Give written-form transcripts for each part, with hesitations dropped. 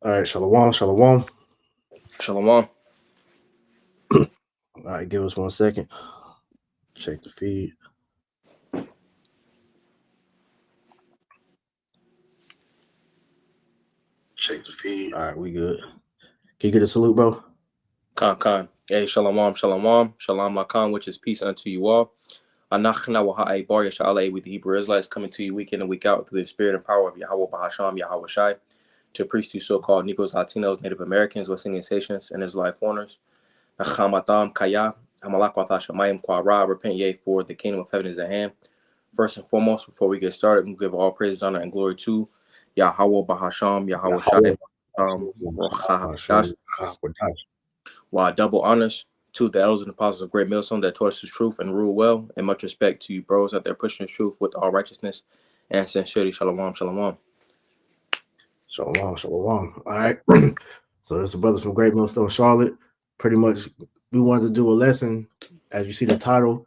All right, shalom, shalom. Shalom. All right, give us 1 second. Check the feed. Check the feed. All right, we good. Can you get a salute, bro? Khan. Hey, shalom. Shalom lakam, which is peace unto you all. Anachna waha'ai bar yasha'alai with the Hebrew Israelites coming to you week in and week out through the spirit and power of Yahweh Bahasham, Yahweh Shai, to preach to so-called Negroes, Latinos, Native Americans, West Indian Haitians, and Israelite foreigners. Nachamatam kaya, hamalak wathashamayim kwara, repent ye, for the kingdom of heaven is at hand. First and foremost, before we get started, we give all praise, honor, and glory to Yahweh Bahasham, Yahweh Shai, while double honors to the elders and apostles of Great Millstone that taught us the truth and rule well, and much respect to you bros out there pushing the truth with all righteousness and sincerity. Shalom. Shalom. All right. So there's the brothers from Great Millstone, Charlotte. Pretty much, we wanted to do a lesson, as you see the title,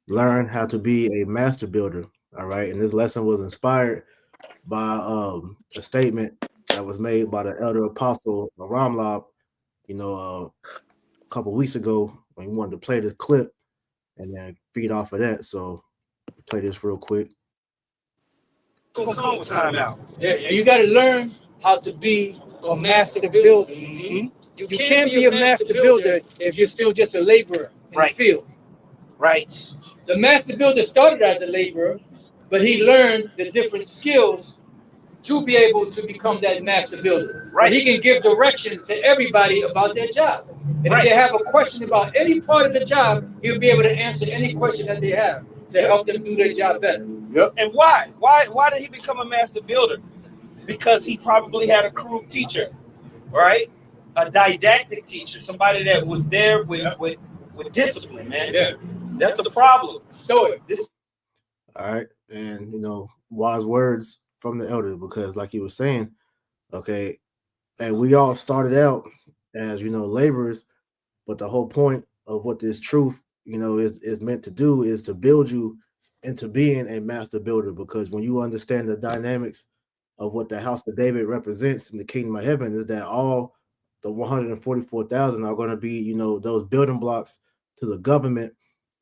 Learn How to Be a Master Builder. All right. And this lesson was inspired by a statement that was made by the elder apostle Ramlab, a couple weeks ago, when he wanted to play this clip and then feed off of that. So play this real quick. Gonna come with timeout. Yeah, you got to learn how to be a master builder. Mm-hmm. You can't be a master builder if you're still just a laborer in the field. Right. The master builder started as a laborer, but he learned the different skills to be able to become that master builder. Right. He can give directions to everybody about their job. And if they have a question about any part of the job, he'll be able to answer any question that they have to help them do their job better. Yep. And why? Why did he become a master builder? Because he probably had a crude teacher, right? A didactic teacher, somebody that was there with discipline, man. Yeah. That's the problem. So all right, and wise words from the elder, because like he was saying, okay, and we all started out as laborers, but the whole point of what this truth is meant to do is to build you into being a master builder, because when you understand the dynamics of what the house of David represents in the kingdom of heaven, is that all the 144,000 are going to be those building blocks to the government,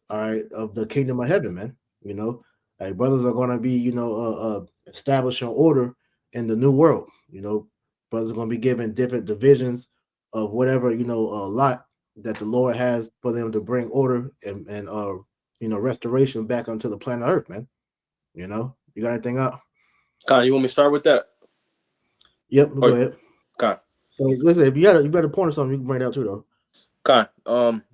all right, of the kingdom of heaven, man. Like brothers are going to be establishing order in the new world. Brothers are going to be given different divisions of whatever lot that the Lord has for them to bring order and restoration back onto the planet Earth, man. You got anything out? Khan, you want me to start with that? Yep, go ahead. Khan. So listen, if you got a point or something, you can bring it out too, though. Khan,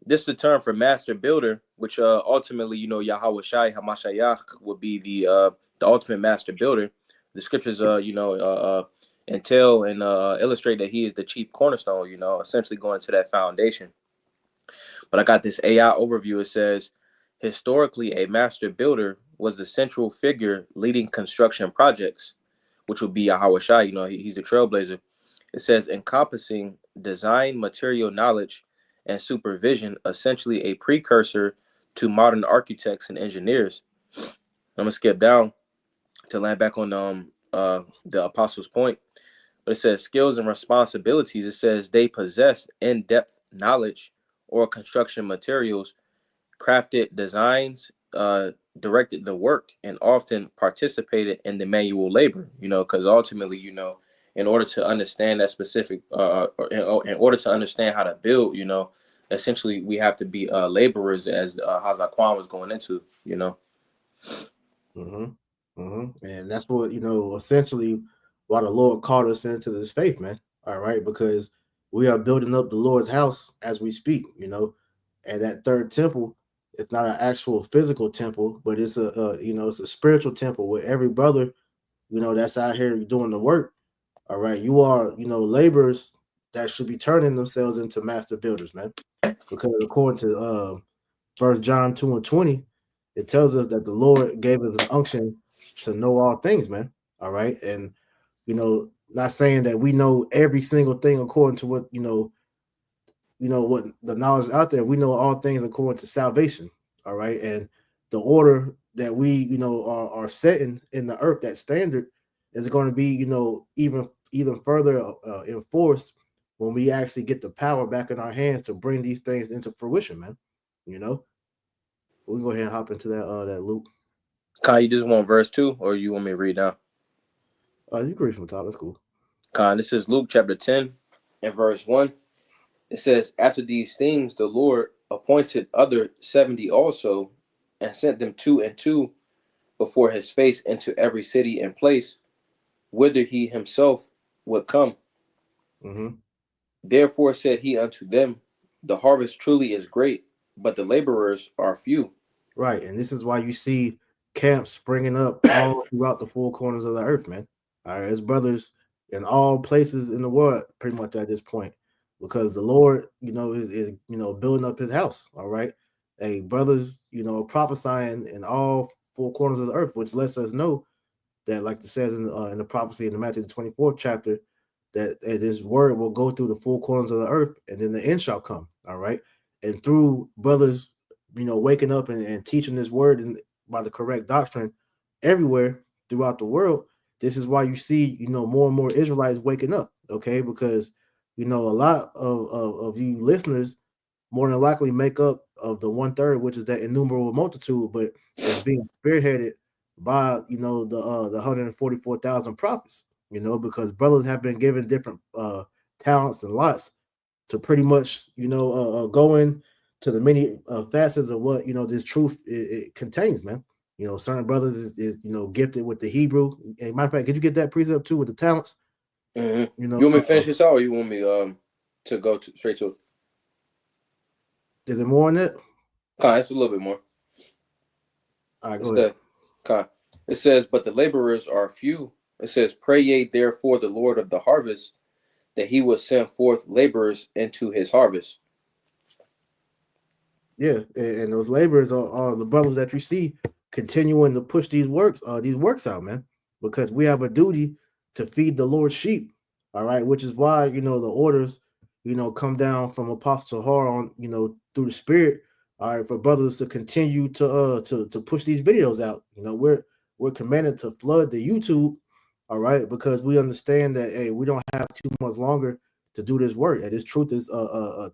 this is the term for master builder, which ultimately, Yahweh Shai Hamashayach would be the ultimate master builder. The scriptures, entail and illustrate that he is the chief cornerstone, essentially going to that foundation. But I got this AI overview. It says, historically, a master builder was the central figure leading construction projects, which would be Yahweh Shai. He's the trailblazer. It says, encompassing design, material knowledge, and supervision, essentially a precursor to modern architects and engineers. I'm gonna skip down to land back on the apostles' point. But it says skills and responsibilities. It says they possess in-depth knowledge or construction materials, crafted designs, directed the work, and often participated in the manual labor. Because ultimately, in order to understand that specific, in order to understand how to build, essentially we have to be laborers, as Hazaquan was going into. And that's what essentially why the Lord called us into this faith, man. All right, because we are building up the Lord's house as we speak. And that third temple, it's not an actual physical temple, but it's it's a spiritual temple where every brother, that's out here doing the work. All right, you are laborers that should be turning themselves into master builders, man. Because according to 1 John 2:20, it tells us that the Lord gave us an unction to know all things, man. All right, and not saying that we know every single thing according to what what the knowledge out there. We know all things according to salvation. All right, and the order that we are setting in the earth, that standard is going to be even even further enforced when we actually get the power back in our hands to bring these things into fruition, man. You know, we can go ahead and hop into that Luke. Khan, you just want verse 2, or you want me to read now? You can read from the top. That's cool. Khan, this is Luke chapter 10 and verse 1. It says, after these things, the Lord appointed other 70 also, and sent them 2 and 2 before his face into every city and place, whither he himself would come. Mm-hmm. Therefore said he unto them, the harvest truly is great, but the laborers are few. Right, and this is why you see camps springing up all throughout the four corners of the earth, man. All right, there's brothers in all places in the world, pretty much at this point, because the Lord, is building up His house. All right, hey, brothers, prophesying in all four corners of the earth, which lets us know that, like it says in the prophecy in the Matthew the 24th chapter, that this word will go through the four corners of the earth, and then the end shall come. All right, and through brothers, waking up and teaching this word and by the correct doctrine everywhere throughout the world. This is why you see, more and more Israelites waking up. Okay, because a lot of you listeners more than likely make up of the 1/3, which is that innumerable multitude, but it's being spearheaded by the 144,000 prophets. Because brothers have been given different talents and lots to pretty much go in to the many facets of what this truth it contains, man. Certain brothers is gifted with the Hebrew. And matter of fact, could you get that precept too with the talents? Mm-hmm. You want me to finish this out, or you want me to go straight to it? Is it more on that? Khan, it's a little bit more. All right, go ahead. It says, but the laborers are few. It says, pray ye therefore the Lord of the harvest, that he will send forth laborers into his harvest. Yeah, and those laborers are the brothers that you see continuing to push these works out, man, because we have a duty to feed the Lord's sheep. All right, which is why the orders come down from Apostle Har on through the Spirit. All right, for brothers to continue to push these videos out. We're commanded to flood the YouTube. All right, because we understand that hey, we don't have too much longer to do this work. And this truth is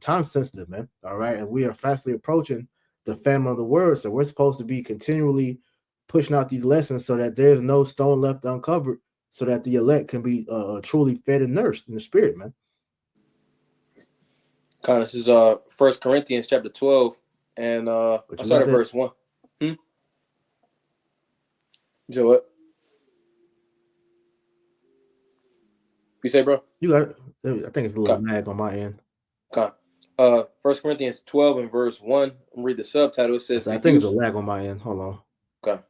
time sensitive, man. All right, and we are fastly approaching the famine of the word, so we're supposed to be continually pushing out these lessons so that there's no stone left uncovered, so that the elect can be truly fed and nourished in the spirit, man. Kind of, this is 1 Corinthians chapter 12, and I started verse 1. So what? You say, bro? You got it. I think it's a little lag on my end. Okay. 1 Corinthians 12 and verse 1. I'm read the subtitle. It says, I think it's a lag on my end. Hold on. Okay.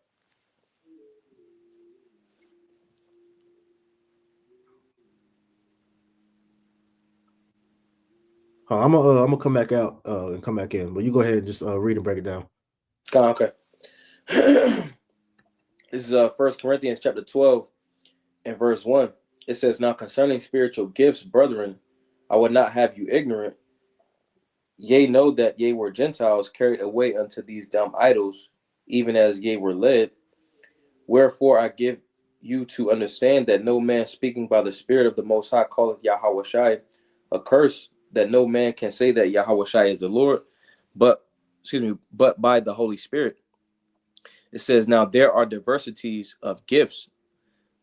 I'm gonna come back out and come back in, but you go ahead and just read and break it down. Okay. This is 1 Corinthians chapter 12 and verse 1. It says, now concerning spiritual gifts, brethren, I would not have you ignorant. Ye know that ye were Gentiles carried away unto these dumb idols, even as ye were led. Wherefore I give you to understand that no man speaking by the Spirit of the Most High calleth Yahweh Shai a curse, that no man can say that Yahweh Shai is the Lord, but by the Holy Spirit. It says, now there are diversities of gifts,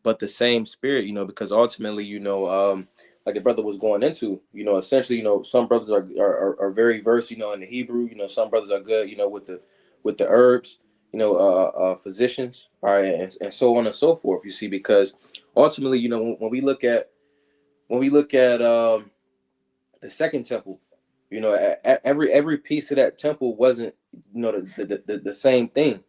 but the same Spirit, because ultimately, like the brother was going into, essentially, some brothers are very versed, in the Hebrew, some brothers are good, with the herbs, physicians, all right, and so on and so forth, you see, because ultimately, when we look at the second temple, every piece of that temple wasn't, the same thing.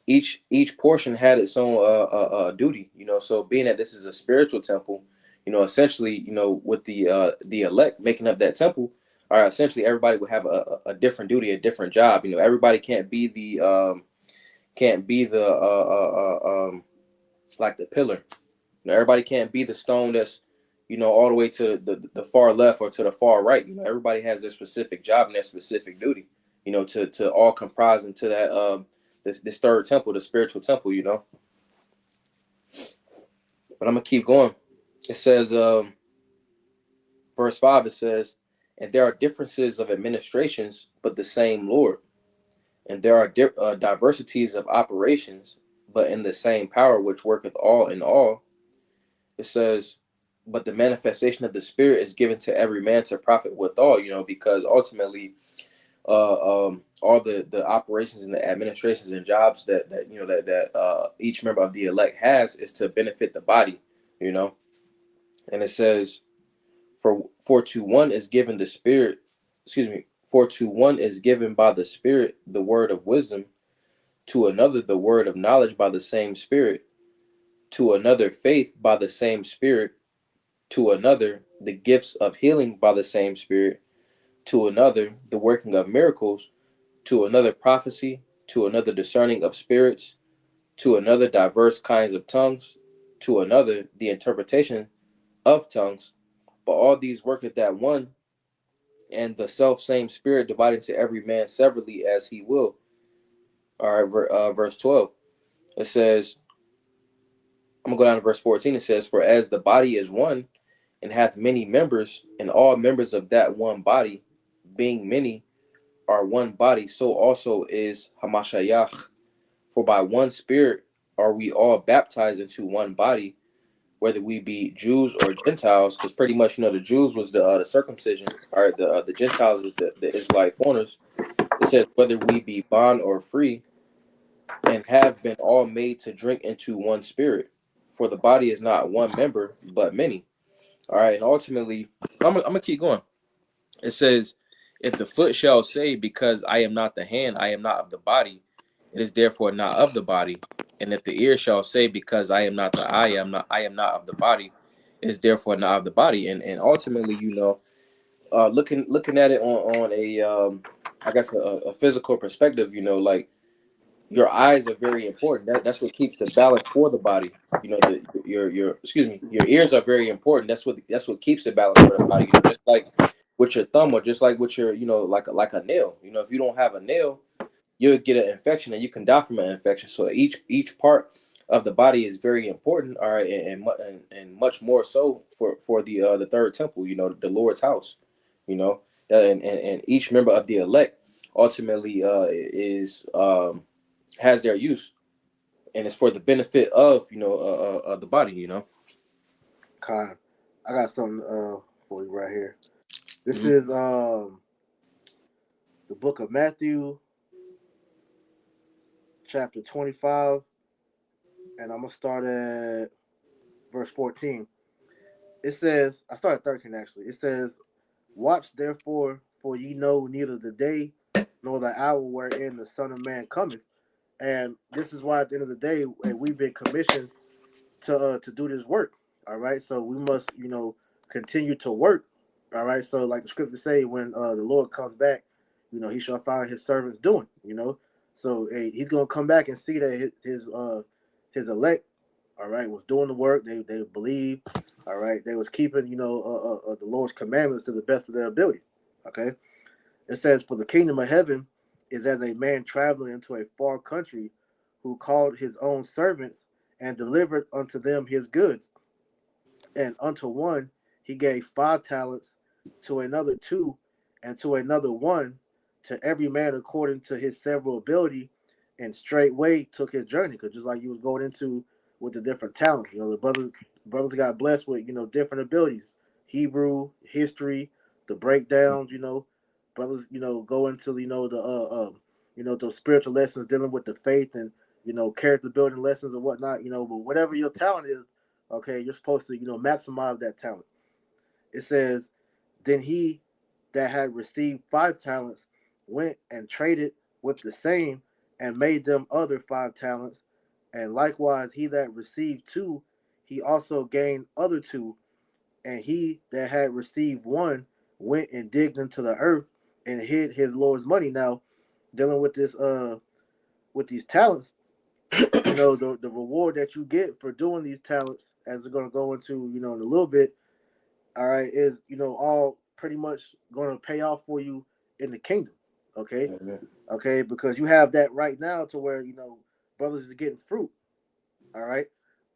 Each portion had its own duty, so being that this is a spiritual temple, essentially, with the elect making up that temple, all right, essentially everybody would have a different duty, a different job. Everybody can't be the like the pillar. Everybody can't be the stone that's all the way to the far left or to the far right. Everybody has their specific job and their specific duty, to all comprise into that this third temple, the spiritual temple, But I'm gonna keep going. It says, verse 5, it says, and there are differences of administrations, but the same Lord. And there are diversities of operations, but in the same power which worketh all in all. It says, but the manifestation of the Spirit is given to every man to profit withal, because ultimately, all the operations and the administrations and jobs that each member of the elect has is to benefit the body, And it says, for to one is given the Spirit, for to one is given by the Spirit the word of wisdom, to another the word of knowledge by the same Spirit, to another faith by the same Spirit, to another the gifts of healing by the same Spirit, to another the working of miracles, to another prophecy, to another discerning of spirits, to another diverse kinds of tongues, to another the interpretation of tongues. But all these worketh that one and the self same Spirit, dividing to every man severally as he will. All right, verse 12. It says, I'm gonna go down to verse 14. It says, for as the body is one and hath many members, and all members of that one body, being many, are one body, so also is Hamashayach. For by one Spirit are we all baptized into one body, whether we be Jews or Gentiles, because pretty much, the Jews was the circumcision, all right, the Gentiles is the Israelite foreigners. It says, whether we be bond or free, and have been all made to drink into one Spirit. For the body is not one member, but many. All right, and ultimately, I'm gonna keep going. It says, if the foot shall say, because I am not the hand, I am not of the body, it is therefore not of the body. And if the ear shall say, because I am not the eye, I am not of the body, it is therefore not of the body. And ultimately, looking at it on a I guess a physical perspective, like your eyes are very important. That's what keeps the balance for the body. Your ears are very important. That's what keeps the balance for the body. Just like with your thumb, or just like with your, like a nail. If you don't have a nail, you'll get an infection and you can die from an infection. So each part of the body is very important. All right, and much more so for the third temple. The Lord's house. And each member of the elect ultimately is has their use, and it's for the benefit of of the body. Kai, I got something for you right here. This Mhm. is the book of Matthew, chapter 25, and I'm gonna start at verse 14. It says, I start at 13 actually. It says, watch therefore, for ye know neither the day nor the hour wherein the Son of Man cometh. And this is why at the end of the day, we've been commissioned to do this work. All right, so we must continue to work. All right, so like the scripture say, when the Lord comes back, he shall find his servants doing. So he's gonna come back and see that his elect, all right, was doing the work. They believe, all right, they was keeping the Lord's commandments to the best of their ability. Okay, it says, for the kingdom of heaven is as a man traveling into a far country, who called his own servants and delivered unto them his goods. And unto one he gave 5 talents, to another 2, and to another 1, to every man according to his several ability, and straightway took his journey. Because just like you was going into with the different talents, the brothers got blessed with different abilities, Hebrew, history, the breakdowns. Brothers go into those spiritual lessons dealing with the faith, and character building lessons or whatnot. But whatever your talent is, okay, you're supposed to maximize that talent. It says, then he that had received 5 talents went and traded with the same, and made them other 5 talents. And likewise he that received 2, he also gained other 2. And he that had received 1 went and digged into the earth and hid his Lord's money. Now, dealing with this with these talents, the reward that you get for doing these talents, as we're going to go into in a little bit, all right, is all pretty much going to pay off for you in the kingdom. Okay. Mhm. Because you have that right now, to where brothers is getting fruit. All right,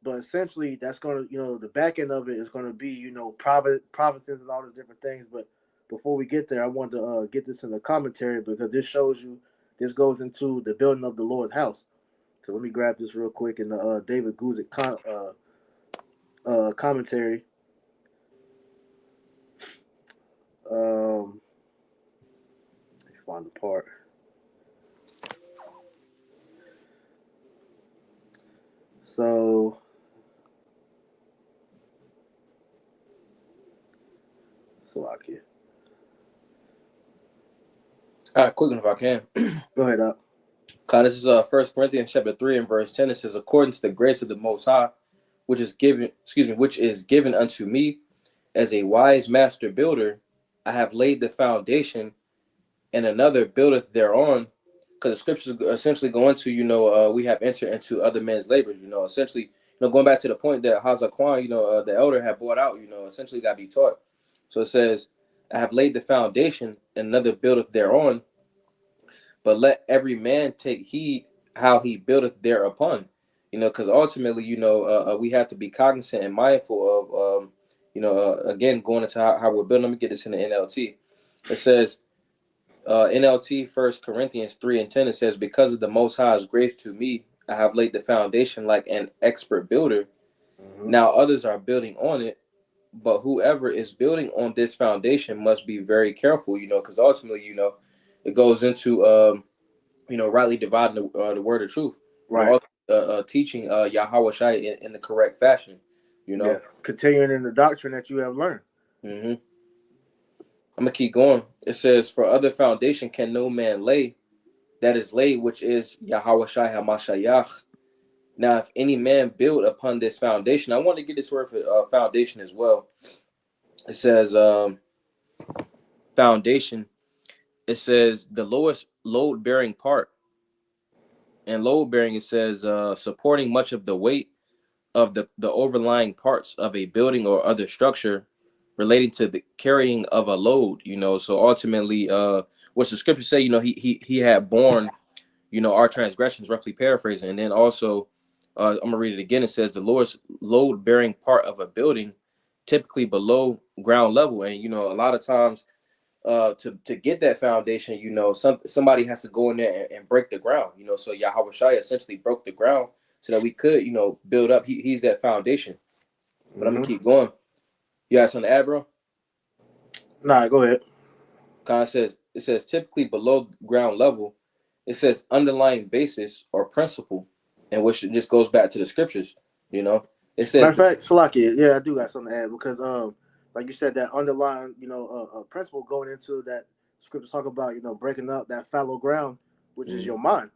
But essentially, that's going to, the back end of it is going to be, provinces and all those different things. But before we get there, I want to get this in the commentary because this shows you, this goes into the building of the Lord's house. So let me grab this real quick in the David Guzik commentary. Let me find the part. So Salakia. All right, quick one if I can. Go ahead, Up. This is 1 Corinthians chapter 3 and verse 10. It says, according to the grace of the Most High, which is given unto me as a wise master builder, I have laid the foundation, and another buildeth thereon. Because the scriptures essentially go into, we have entered into other men's labors, essentially, going back to the point that Hazakwan, the elder had brought out, essentially got to be taught. So it says, I have laid the foundation, and another buildeth thereon. But let every man take heed how he buildeth thereupon, because ultimately, we have to be cognizant and mindful of, again, going into how we're building. Let me get this in the NLT. It says, NLT 1 Corinthians 3 and 10, it says, because of the Most High's grace to me, I have laid the foundation like an expert builder. Mm-hmm. Now others are building on it, but whoever is building on this foundation must be very careful, because ultimately, it goes into, rightly dividing the word of truth, right? Teaching Yahweh Shai in the correct fashion, Yeah. Continuing in the doctrine that you have learned. Mm-hmm. I'm gonna keep going. It says, for other foundation can no man lay, that is laid, which is Yahweh Shai HaMashiach. Now, if any man build upon this foundation, I want to get this word for foundation as well. It says foundation. It says the lowest load-bearing part. And load-bearing, it says supporting much of the weight of the overlying parts of a building or other structure relating to the carrying of a load, So ultimately, what the scriptures say, he had borne, our transgressions, roughly paraphrasing. And then also, I'm gonna read it again. It says the lowest load-bearing part of a building, typically below ground level. And a lot of times, to get that foundation, somebody has to go in there and break the ground, So Yahweh Shai essentially broke the ground so that we could, build up. He's that foundation. But I'm gonna keep going. You got something to add, bro? Nah, go ahead. It says typically below ground level. It says underlying basis or principle, and which just goes back to the scriptures. It says. Matter of fact, Salakia, yeah, I do got something to add because, like you said, that underlying, principle going into that scriptures talk about, breaking up that fallow ground, which is your mind,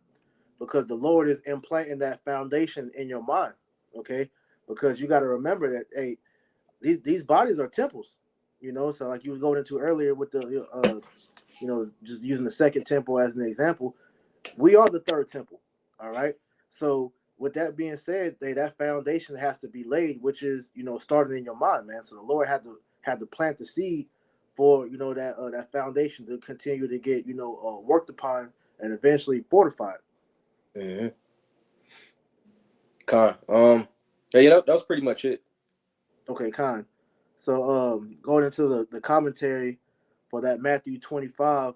because the Lord is implanting that foundation in your mind. Okay, because you got to remember that, hey, these bodies are temples, So like you were going into earlier with the, just using the second temple as an example, we are the third temple. All right, so. With that being said, that foundation has to be laid, which is, starting in your mind, man. So the Lord had to plant the seed for, that foundation to continue to get, worked upon and eventually fortified. Mm-hmm. That was pretty much it. Okay, Khan. So going into the commentary for that Matthew 25,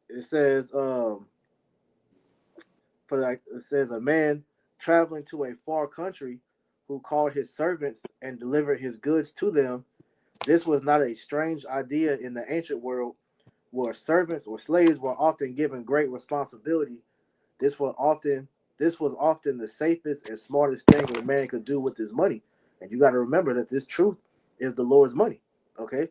it says it says a man traveling to a far country who called his servants and delivered his goods to them. This was not a strange idea in the ancient world where servants or slaves were often given great responsibility. This was often the safest and smartest thing a man could do with his money. And you got to remember that this truth is the Lord's money. Okay?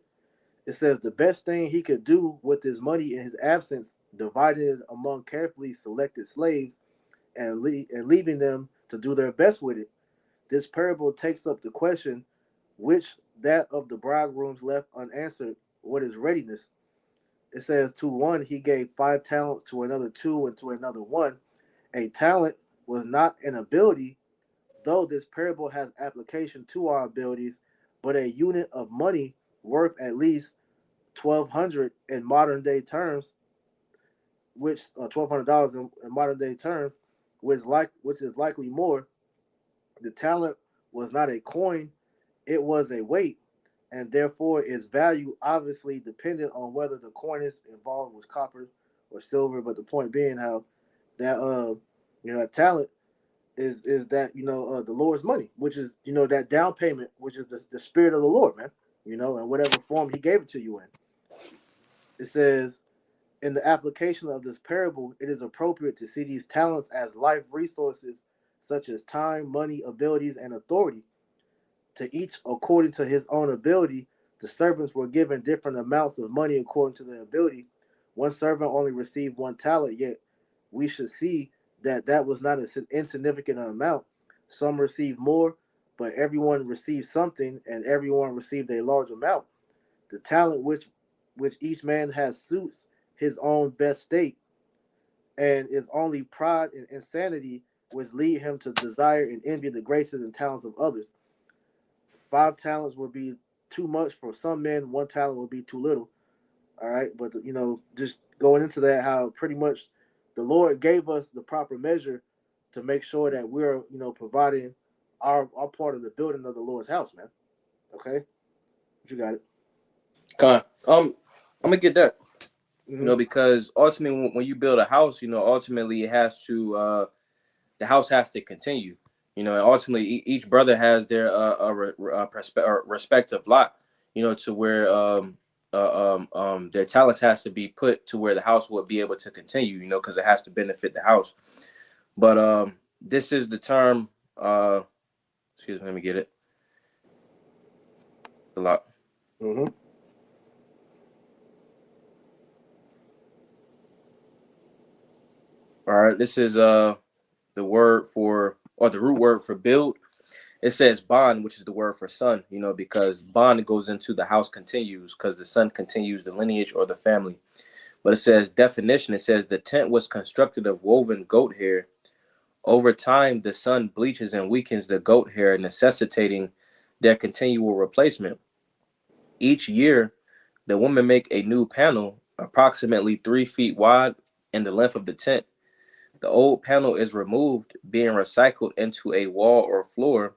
It says the best thing he could do with his money in his absence, dividing it among carefully selected slaves and leaving them to do their best with it. This parable takes up the question, which that of the bridegrooms left unanswered, what is readiness? It says, to one he gave 5 talents, to another 2, and to another 1. A talent was not an ability, though this parable has application to our abilities, but a unit of money worth at least $1,200 in modern day terms, which $1,200 in modern day terms, which is likely more, The talent was not a coin, it was a weight, and therefore its value obviously depended on whether the coin is involved was copper or silver. But the point being how that that talent is that the Lord's money, which is that down payment, which is the spirit of the Lord, man. In whatever form He gave it to you in. It says, in the application of this parable, it is appropriate to see these talents as life resources such as time, money, abilities, and authority. To each according to his own ability, the servants were given different amounts of money according to their ability. One servant only received 1 talent, yet we should see that was not an insignificant amount. Some received more, but everyone received something, and everyone received a large amount. The talent which each man has suits his own best state, and is only pride and insanity which lead him to desire and envy the graces and talents of others. 5 talents would be too much for some men. 1 talent would be too little. All right, but just going into that, how pretty much the Lord gave us the proper measure to make sure that we're providing our part of the building of the Lord's house, man. Okay, you got it. I'm gonna get that. Because ultimately, when you build a house, ultimately it has to the house has to continue. And ultimately each brother has their respective lot. To where their talents has to be put to where the house will be able to continue. Because it has to benefit the house. But this is the term. Excuse me, let me get it. A lot. Mm-hmm. All right, this is the word for, or the root word for build. It says bond, which is the word for son, because bond goes into the house continues, because the son continues the lineage or the family. But it says definition, it says the tent was constructed of woven goat hair. Over time, the sun bleaches and weakens the goat hair, necessitating their continual replacement. Each year, the women make a new panel approximately 3 feet wide in the length of the tent. The old panel is removed, being recycled into a wall or floor,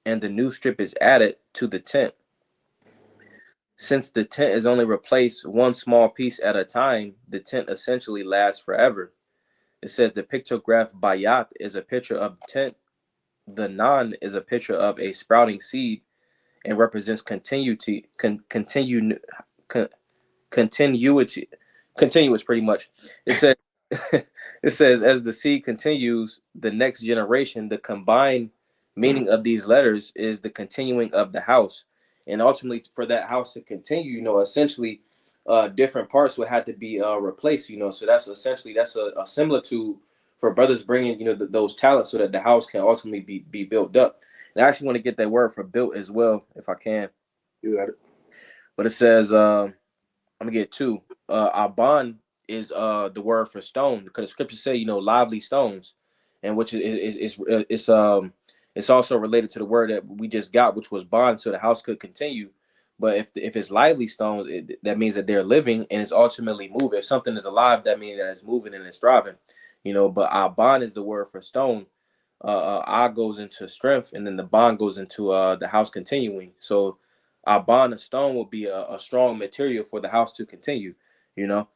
and the new strip is added to the tent. Since the tent is only replaced one small piece at a time, the tent essentially lasts forever. It said the pictograph bayat is a picture of the tent. The nan is a picture of a sprouting seed and represents continuity, continuous pretty much. It said it says, as the seed continues, the next generation, the combined meaning of these letters is the continuing of the house. And ultimately, for that house to continue, essentially, different parts would have to be replaced, So that's essentially, that's a similar to for brothers bringing, those talents so that the house can ultimately be built up. And I actually want to get that word for built as well, if I can. You got it. But it says, I'm going to get 2. Aban is the word for stone, because the scriptures say lively stones, and which it's also related to the word that we just got, which was bond, so the house could continue. But if it's lively stones, that means that they're living and it's ultimately moving. If something is alive, that means that it's moving and it's thriving, But bond is the word for stone. Goes into strength, and then the bond goes into the house continuing. So bond, a stone, will be a strong material for the house to continue. And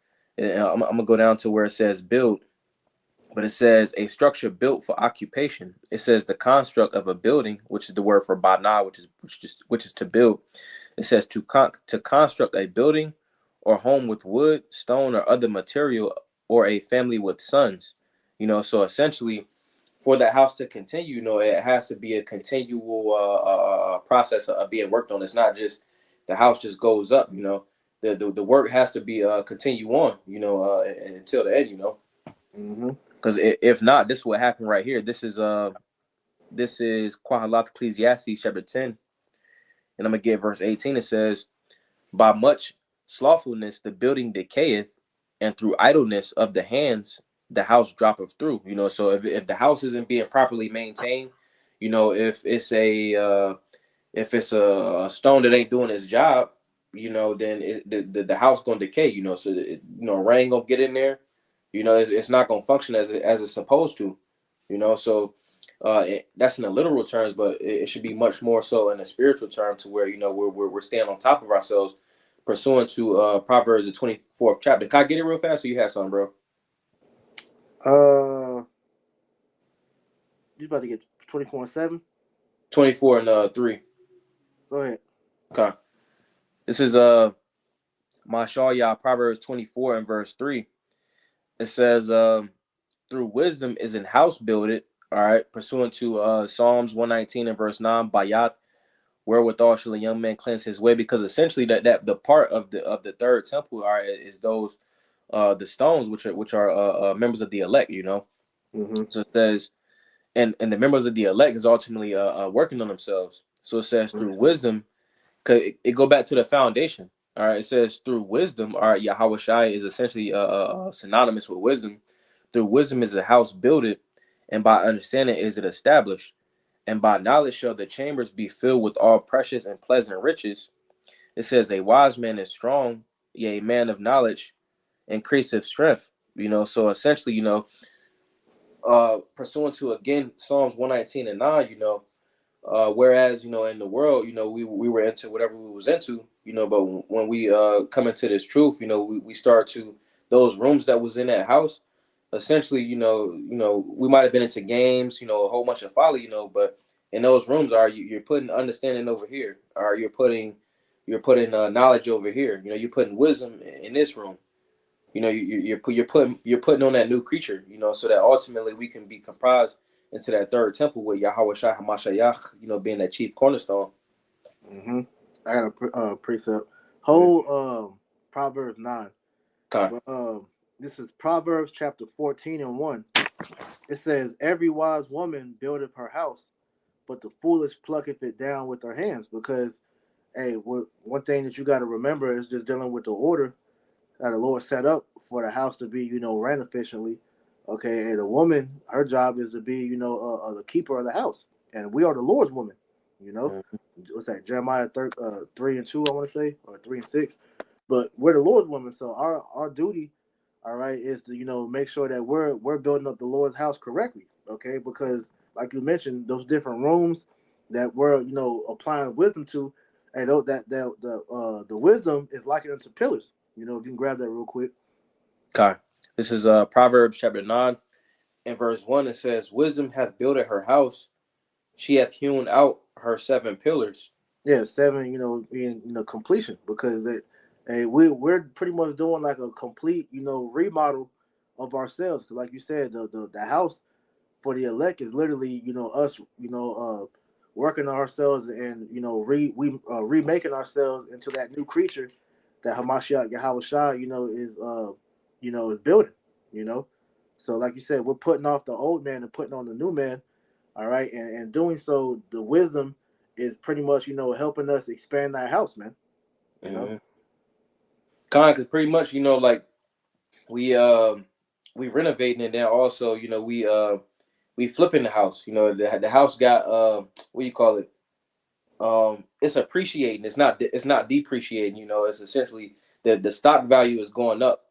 I'm gonna go down to where it says build, but it says a structure built for occupation. It says the construct of a building, which is the word for bana, which is to build. It says to construct a building or home with wood, stone, or other material, or a family with sons. So essentially, for that house to continue, it has to be a continual process of being worked on. It's not just the house just goes up. The work has to be continue on, until the end, Because if not, this will happen right here. This is Kohelet Ecclesiastes chapter 10, and I'm gonna get verse 18. It says, "By much slothfulness the building decayeth, and through idleness of the hands the house droppeth through." So if the house isn't being properly maintained, if it's a stone that ain't doing its job, then the house gonna decay. So rain gonna get in there. It's not gonna function as it's supposed to. So That's in the literal terms, but it should be much more so in a spiritual term, to where we're staying on top of ourselves, pursuant to Proverbs the 24th chapter. Can I get it real fast? So you have something, bro. You about to get 24/7? 24 and 3. Go ahead. Okay. This is Mashallah, Proverbs 24 and verse 3. It says, through wisdom is an house builded, all right, pursuant to Psalms 119 and verse 9, Bayat, wherewithal shall a young man cleanse his way, because essentially that the part of the third temple, all right, is those the stones which are members of the elect, Mm-hmm. So it says, and the members of the elect is ultimately working on themselves. So it says through wisdom, because it go back to the foundation. All right, it says through wisdom. All right, Yahweh Shai is essentially synonymous with wisdom. Through wisdom is a house builded, and by understanding is it established. And by knowledge shall the chambers be filled with all precious and pleasant riches. It says a wise man is strong, yea, a man of knowledge increaseth strength. So essentially, pursuant to again Psalms 119 and 9, whereas in the world, we were into whatever we was into, but when we come into this truth, we start to those rooms that was in that house. Essentially, we might have been into games, a whole bunch of folly, but in those rooms, you're putting understanding over here, or you're putting knowledge over here. You're putting wisdom in this room. You're putting on that new creature, so that ultimately we can be comprised into that third temple with Yahweh Shai Hamashiach, being that chief cornerstone. Mm-hmm. I got a precept. Whole Proverbs 9. Okay. But, this is Proverbs chapter 14 and 1. It says, every wise woman buildeth her house, but the foolish plucketh it down with her hands. Because, hey, one thing that you got to remember is just dealing with the order that the Lord set up for the house to be, ran efficiently. Okay, and the woman, her job is to be, the keeper of the house, and we are the Lord's woman. What's that? Jeremiah 3 and 2, I want to say, or 3 and 6. But we're the Lord's woman, so our duty, all right, is to make sure that we're building up the Lord's house correctly. Okay, because like you mentioned, those different rooms that we're applying wisdom to, and the wisdom is likened unto pillars. If you can grab that real quick. Okay. This is Proverbs chapter 9 and verse 1. It says, wisdom hath builded her house, she hath hewn out her 7 pillars. Yeah, 7, in completion, because we're pretty much doing like a complete, remodel of ourselves. Because like you said, the house for the elect is literally, us, working on ourselves and remaking ourselves into that new creature that Hamashiach Yahweh Shai, is building. So like you said, we're putting off the old man and putting on the new man. All right, and doing so, the wisdom is pretty much, helping us expand our house, man. Kind of, because pretty much, like we renovating, and then also, we flipping the house. The house got what do you call it? It's appreciating. It's not depreciating. It's essentially the stock value is going up.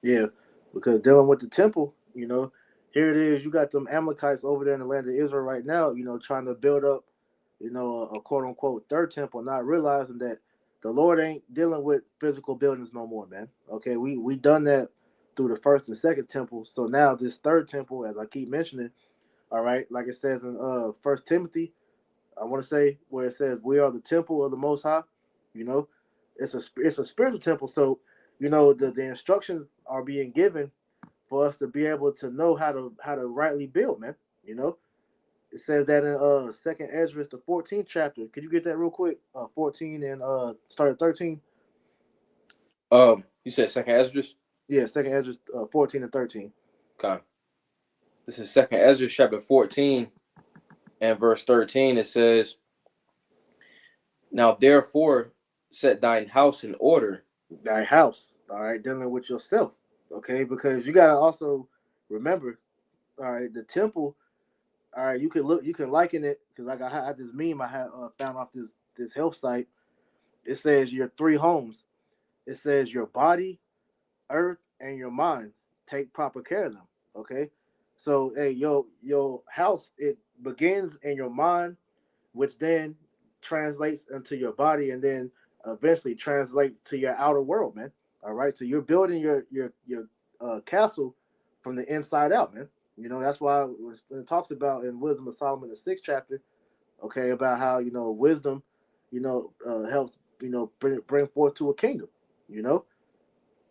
Yeah, because dealing with the temple, here it is. You got them Amalekites over there in the land of Israel right now, trying to build up, a quote unquote third temple, not realizing that the Lord ain't dealing with physical buildings no more, man. Okay, we done that through the first and second temple. So now this third temple, as I keep mentioning, all right, like it says in First Timothy, I want to say, where it says we are the temple of the Most High. It's a spiritual temple. So the instructions are being given for us to be able to know how to rightly build, man. It says that in Second Ezra, the 14th chapter. Could you get that real quick? 14 and start at 13. You said Second Ezra? Yeah, Second Ezra 14 and 13. Okay. This is Second Ezra chapter 14 and verse 13. It says, now therefore set thine house in order. Thy house, all right, dealing with yourself, okay, because you gotta also remember, all right, the temple, all right, you can liken it, because like I had this meme I had found off this health site. It says your 3 homes. It says your body, earth, and your mind. Take proper care of them. Okay, So, hey, your house, it begins in your mind, which then translates into your body, and then eventually translates to your outer world, man. All right, so you're building your castle from the inside out, man. You know that's why it talks about in Wisdom of Solomon, the 6th chapter, okay, about how wisdom, helps bring forth to a kingdom. You know,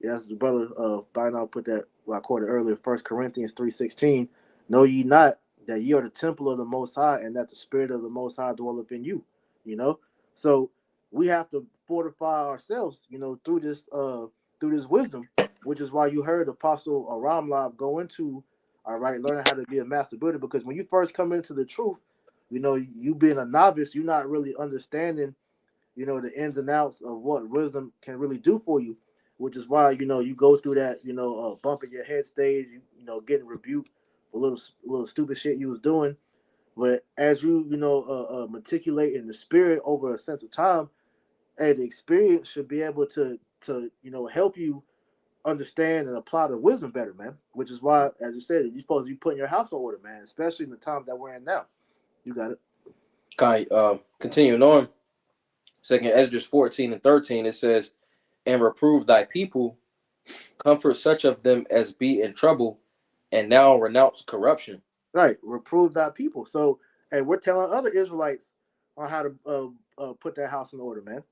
yes, the brother by now put that what I quoted earlier, 1 Corinthians 3:16. Know ye not that ye are the temple of the Most High, and that the Spirit of the Most High dwelleth in you. You know, so we have to fortify ourselves, through this wisdom, which is why you heard Apostle Ramlab go into, all right, learning how to be a master builder. Because when you first come into the truth, you being a novice, you're not really understanding, the ins and outs of what wisdom can really do for you, which is why, you go through that, bumping your head stage, getting rebuked for little stupid shit you was doing. But as you, matriculate in the spirit over a sense of time, hey, the experience should be able to help you understand and apply the wisdom better, man. Which is why, as you said, you're supposed to be putting your house in order, man, especially in the time that we're in now. You got it. Okay, continuing on, 2 Esdras 14:13, it says, and reprove thy people, comfort such of them as be in trouble, and now renounce corruption. Right, reprove thy people. So, hey, we're telling other Israelites on how to put their house in order, man.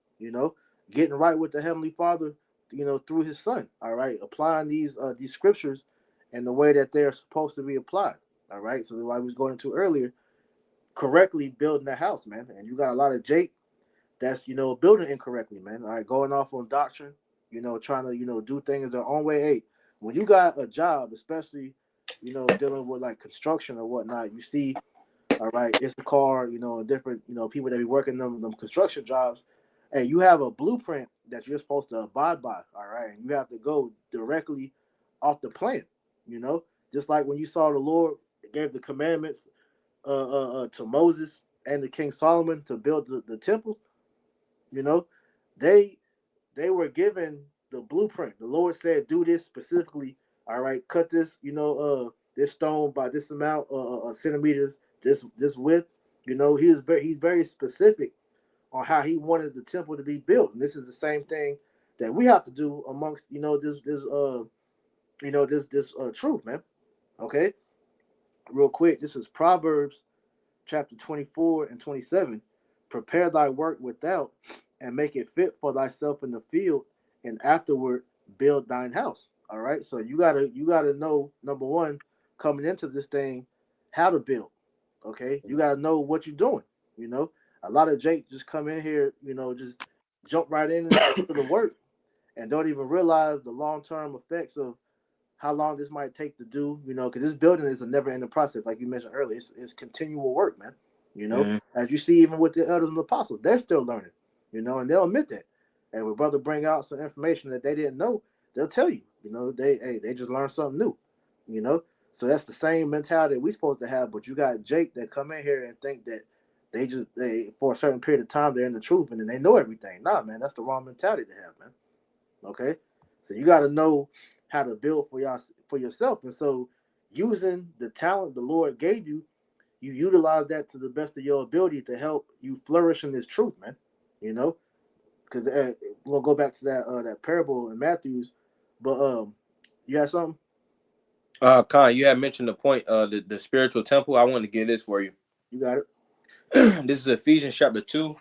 Getting right with the Heavenly Father, through His Son. All right, applying these scriptures in the way that they're supposed to be applied. All right, so like we was going into earlier, correctly building the house, man. And you got a lot of Jake that's building incorrectly, man. All right, going off on doctrine, trying to do things their own way. Hey, when you got a job, especially dealing with like construction or whatnot, you see, all right, it's a car, different people that be working them construction jobs. Hey, you have a blueprint that you're supposed to abide by, all right, and you have to go directly off the plan. Just like when you saw the Lord gave the commandments to Moses and to King Solomon to build the temples. They were given the blueprint. The Lord said, do this specifically. All right, cut this, this stone by this amount centimeters, this width. He's very specific on how He wanted the temple to be built, and this is the same thing that we have to do amongst this truth, man. Okay, real quick, this is Proverbs chapter 24 and 27. Prepare thy work without, and make it fit for thyself in the field, and afterward build thine house. All right, so you gotta know, number one, coming into this thing, how to build. Okay, you gotta know what you're doing. A lot of Jake just come in here, just jump right into the work and don't even realize the long-term effects of how long this might take to do. Because this building is a never-ending process, like you mentioned earlier. It's continual work, man. As you see, even with the elders and the apostles, they're still learning. And they'll admit that. And when brother bring out some information that they didn't know, they'll tell you. They just learned something new. So that's the same mentality we're supposed to have. But you got Jake that come in here and think that they for a certain period of time they're in the truth and then they know everything. Nah, man, that's the wrong mentality to have, man. Okay, so you got to know how to build for yourself, and so using the talent the Lord gave you, you utilize that to the best of your ability to help you flourish in this truth, man. Because we'll go back to that parable in Matthew's, but you have something. Khan, you had mentioned the point, the spiritual temple. I want to get this for you. You got it. This is Ephesians chapter 2, and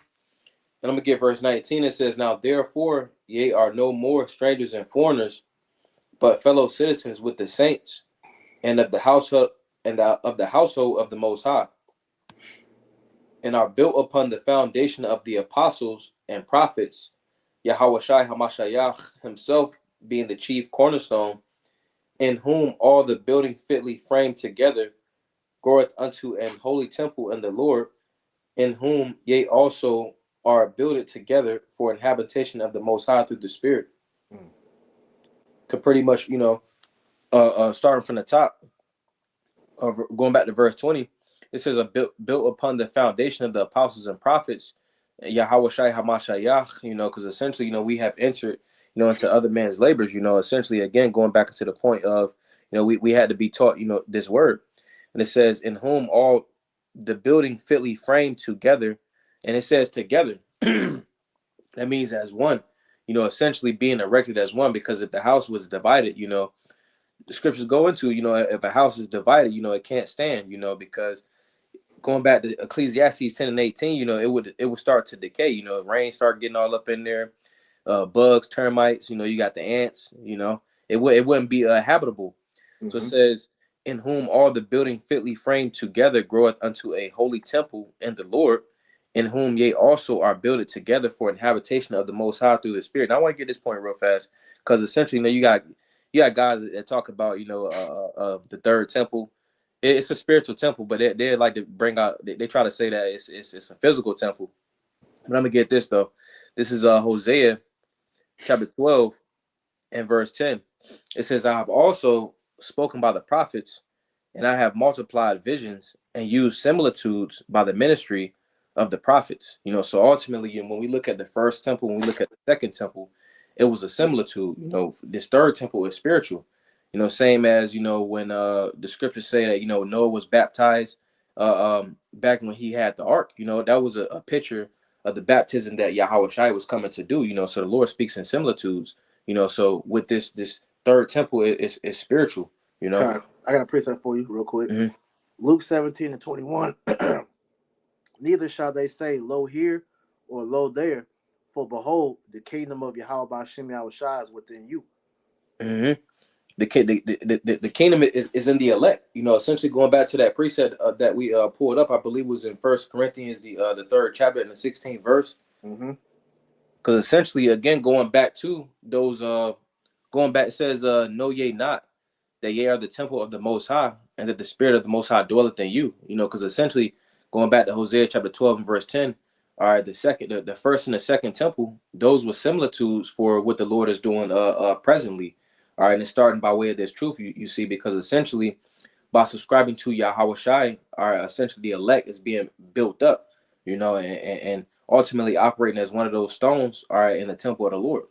I'm gonna get verse 19. It says, "Now therefore ye are no more strangers and foreigners, but fellow citizens with the saints, and of the household of the Most High, and are built upon the foundation of the apostles and prophets, Yahawashi Hamashiach Himself being the chief cornerstone, in whom all the building fitly framed together groweth unto an holy temple in the Lord, in whom ye also are builded together for an habitation of the Most High through the Spirit." Could pretty much, starting from the top, going back to verse 20, it says, built upon the foundation of the apostles and prophets, Yahawashi Hamashiach, because essentially, we have entered, into other man's labors, essentially, again, going back to the point of, we had to be taught, this word. And it says, in whom all the building fitly framed together. And it says together. That means as one, essentially being erected as one, because if the house was divided, the scriptures go into, if a house is divided, it can't stand, because going back to Ecclesiastes 10 and 18, it would start to decay, rain start getting all up in there, bugs, termites, you got the ants, it wouldn't be habitable. Mm-hmm. So it says, in whom all the building fitly framed together groweth unto a holy temple in the Lord, in whom ye also are builded together for an habitation of the Most High through the Spirit. Now I want to get this point real fast, because essentially, you got guys that talk about, the third temple. It's a spiritual temple, but they like to bring out. They try to say that it's a physical temple. But I'm gonna get this though. This is Hosea chapter 12 and verse 10. It says, I have also spoken by the prophets, and I have multiplied visions and used similitudes by the ministry of the prophets. So ultimately, when we look at the first temple, when we look at the second temple, it was a similitude. This third temple is spiritual. Same as, when the scriptures say that, Noah was baptized back when he had the ark, that was a picture of the baptism that Yahweh Shai was coming to do, so the Lord speaks in similitudes, so with this third temple is spiritual, Okay. I got a precept for you real quick. Mm-hmm. Luke 17 and 21. Neither shall they say, lo here or lo there, for behold, the kingdom of Yahweh Ba'Shem Yahweh Shai is within you. Mm-hmm. The kingdom is in the elect. Essentially going back to that precept that we pulled up, I believe was in 1 Corinthians, the 3rd chapter and the 16th verse. Mm-hmm. Because essentially, again, going back to those, it says, know ye not that ye are the temple of the Most High, and that the Spirit of the Most High dwelleth in you. Because essentially, going back to Hosea chapter 12 and verse 10, all right, the first and the second temple, those were similitudes for what the Lord is doing presently. All right, and it's starting by way of this truth, you see, because essentially, by subscribing to Yahweh Shai, essentially the elect is being built up, and ultimately operating as one of those stones, all right, in the temple of the Lord.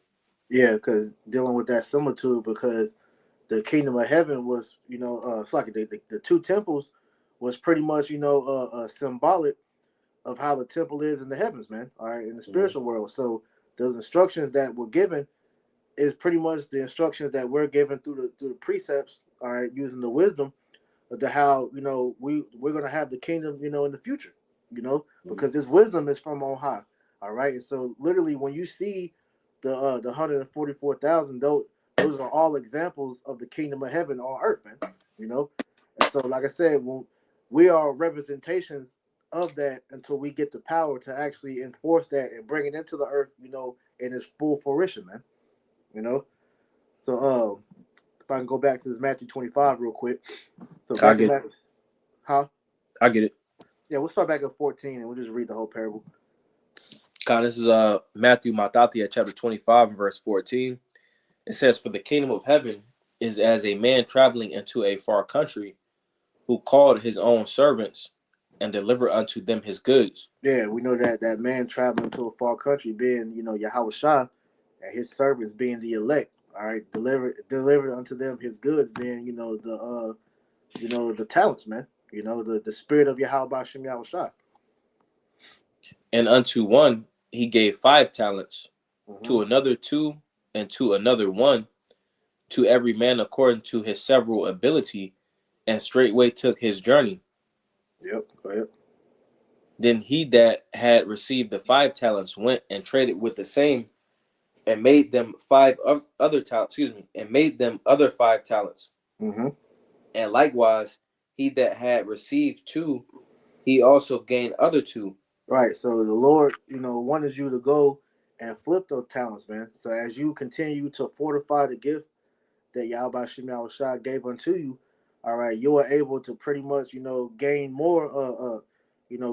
Yeah, because dealing with that similitude, because the kingdom of heaven was, it's like the two temples was pretty much, symbolic of how the temple is in the heavens, man. All right, in the spiritual world. So those instructions that were given is pretty much the instructions that we're given through the precepts. All right, using the wisdom of the how we're gonna have the kingdom, in the future. Because this wisdom is from on high. All right, and so literally when you see the 144,000, those are all examples of the kingdom of heaven on earth, man. And so like I said, when we are representations of that until we get the power to actually enforce that and bring it into the earth, in its full fruition, man. So if I can go back to this Matthew 25 real quick. So I get it. Huh? I get it. Yeah, we'll start back at 14 and we'll just read the whole parable. God, this is Matthew Mathathia chapter 25 and verse 14. It says, for the kingdom of heaven is as a man traveling into a far country, who called his own servants and delivered unto them his goods. Yeah, we know that man traveling to a far country being, Yahweh Shai, and his servants being the elect. All right, delivered unto them his goods being, the talents, man. The spirit of Yahweh Ba'Shem Yahweh Shai. And unto one he gave 5 talents, Mm-hmm. to another 2, and to another 1, to every man according to his several ability, and straightway took his journey. Yep, go ahead. Then he that had received the 5 talents went and traded with the same, and made them 5 other talents. And made them other 5 talents. Mm-hmm. And likewise, he that had received 2, he also gained other 2. Right. So the Lord, wanted you to go and flip those talents, man. So as you continue to fortify the gift that Yahweh Ba'Shem Yahweh Shai gave unto you, all right, you are able to pretty much, gain more,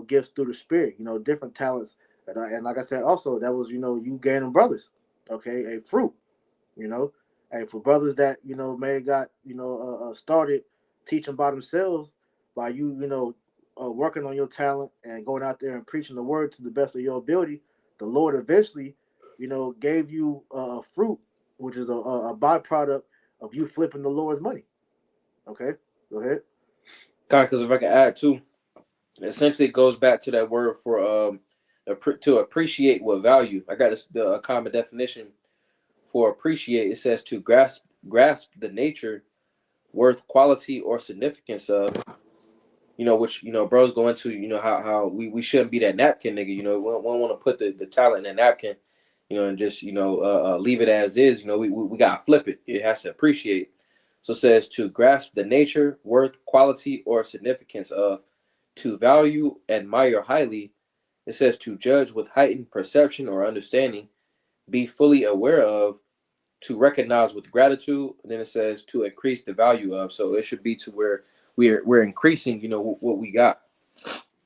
gifts through the Spirit, different talents. And like I said, also that was, you gaining brothers, okay, a fruit, and for brothers that may have got started teaching by themselves by you, working on your talent and going out there and preaching the word to the best of your ability, the Lord eventually, gave you a fruit, which is a byproduct of you flipping the Lord's money. Okay, go ahead. Because if I can add too, essentially it goes back to that word for to appreciate with value. I got this a common definition for appreciate. It says to grasp the nature, worth, quality, or significance of. Which bros go into. How we shouldn't be that napkin nigga. We don't want to put the talent in that napkin. And just leave it as is. We gotta flip it. It has to appreciate. So it says to grasp the nature, worth, quality, or significance of, to value, admire highly. It says to judge with heightened perception or understanding, be fully aware of, to recognize with gratitude. And then it says to increase the value of. So it should be to where we're increasing, what we got.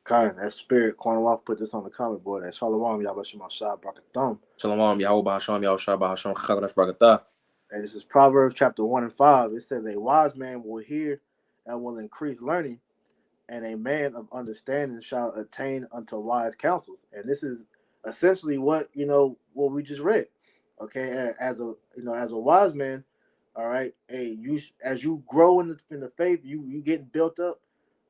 Kind, that spirit, Cornwall put this on the comment board. And Shalom, Yabashim Ashab Brakatham. Shalom, Yahweh Hashem, Yahweh Shabbat Hashem, Chagadash Bagatah. And this is Proverbs chapter 1 and 5. It says, a wise man will hear and will increase learning, and a man of understanding shall attain unto wise counsels. And this is essentially what we just read. Okay, as a wise man, all right. As you grow in the faith, you getting built up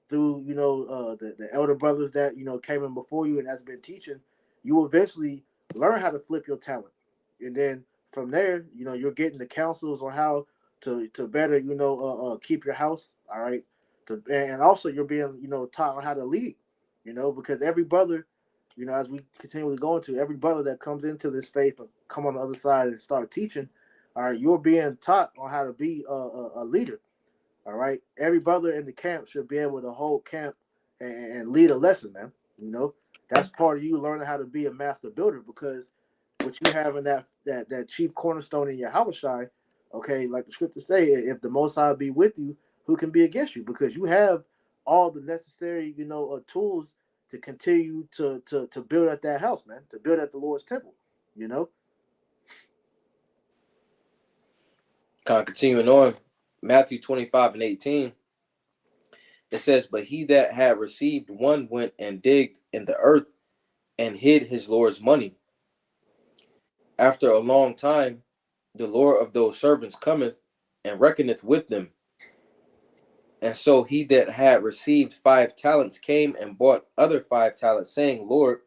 through the elder brothers that came in before you and has been teaching. You eventually learn how to flip your talent, and then from there, you're getting the counsels on how to better keep your house, all right. And also you're being taught on how to lead, because every brother, as we continually go into, every brother that comes into this faith and come on the other side and start teaching, all right, you're being taught on how to be a leader. All right, every brother in the camp should be able to hold camp and lead a lesson, man. That's part of you learning how to be a master builder, because what you have in that chief cornerstone in your house, okay, like the scriptures say, if the Most High be with you, who can be against you? Because you have all the necessary, tools to continue to build at that house, man, to build at the Lord's temple, Continuing on, Matthew 25:18, it says, but he that had received one went and digged in the earth and hid his Lord's money. After a long time, the Lord of those servants cometh and reckoneth with them. And so he that had received 5 talents came and bought other 5 talents, saying, Lord,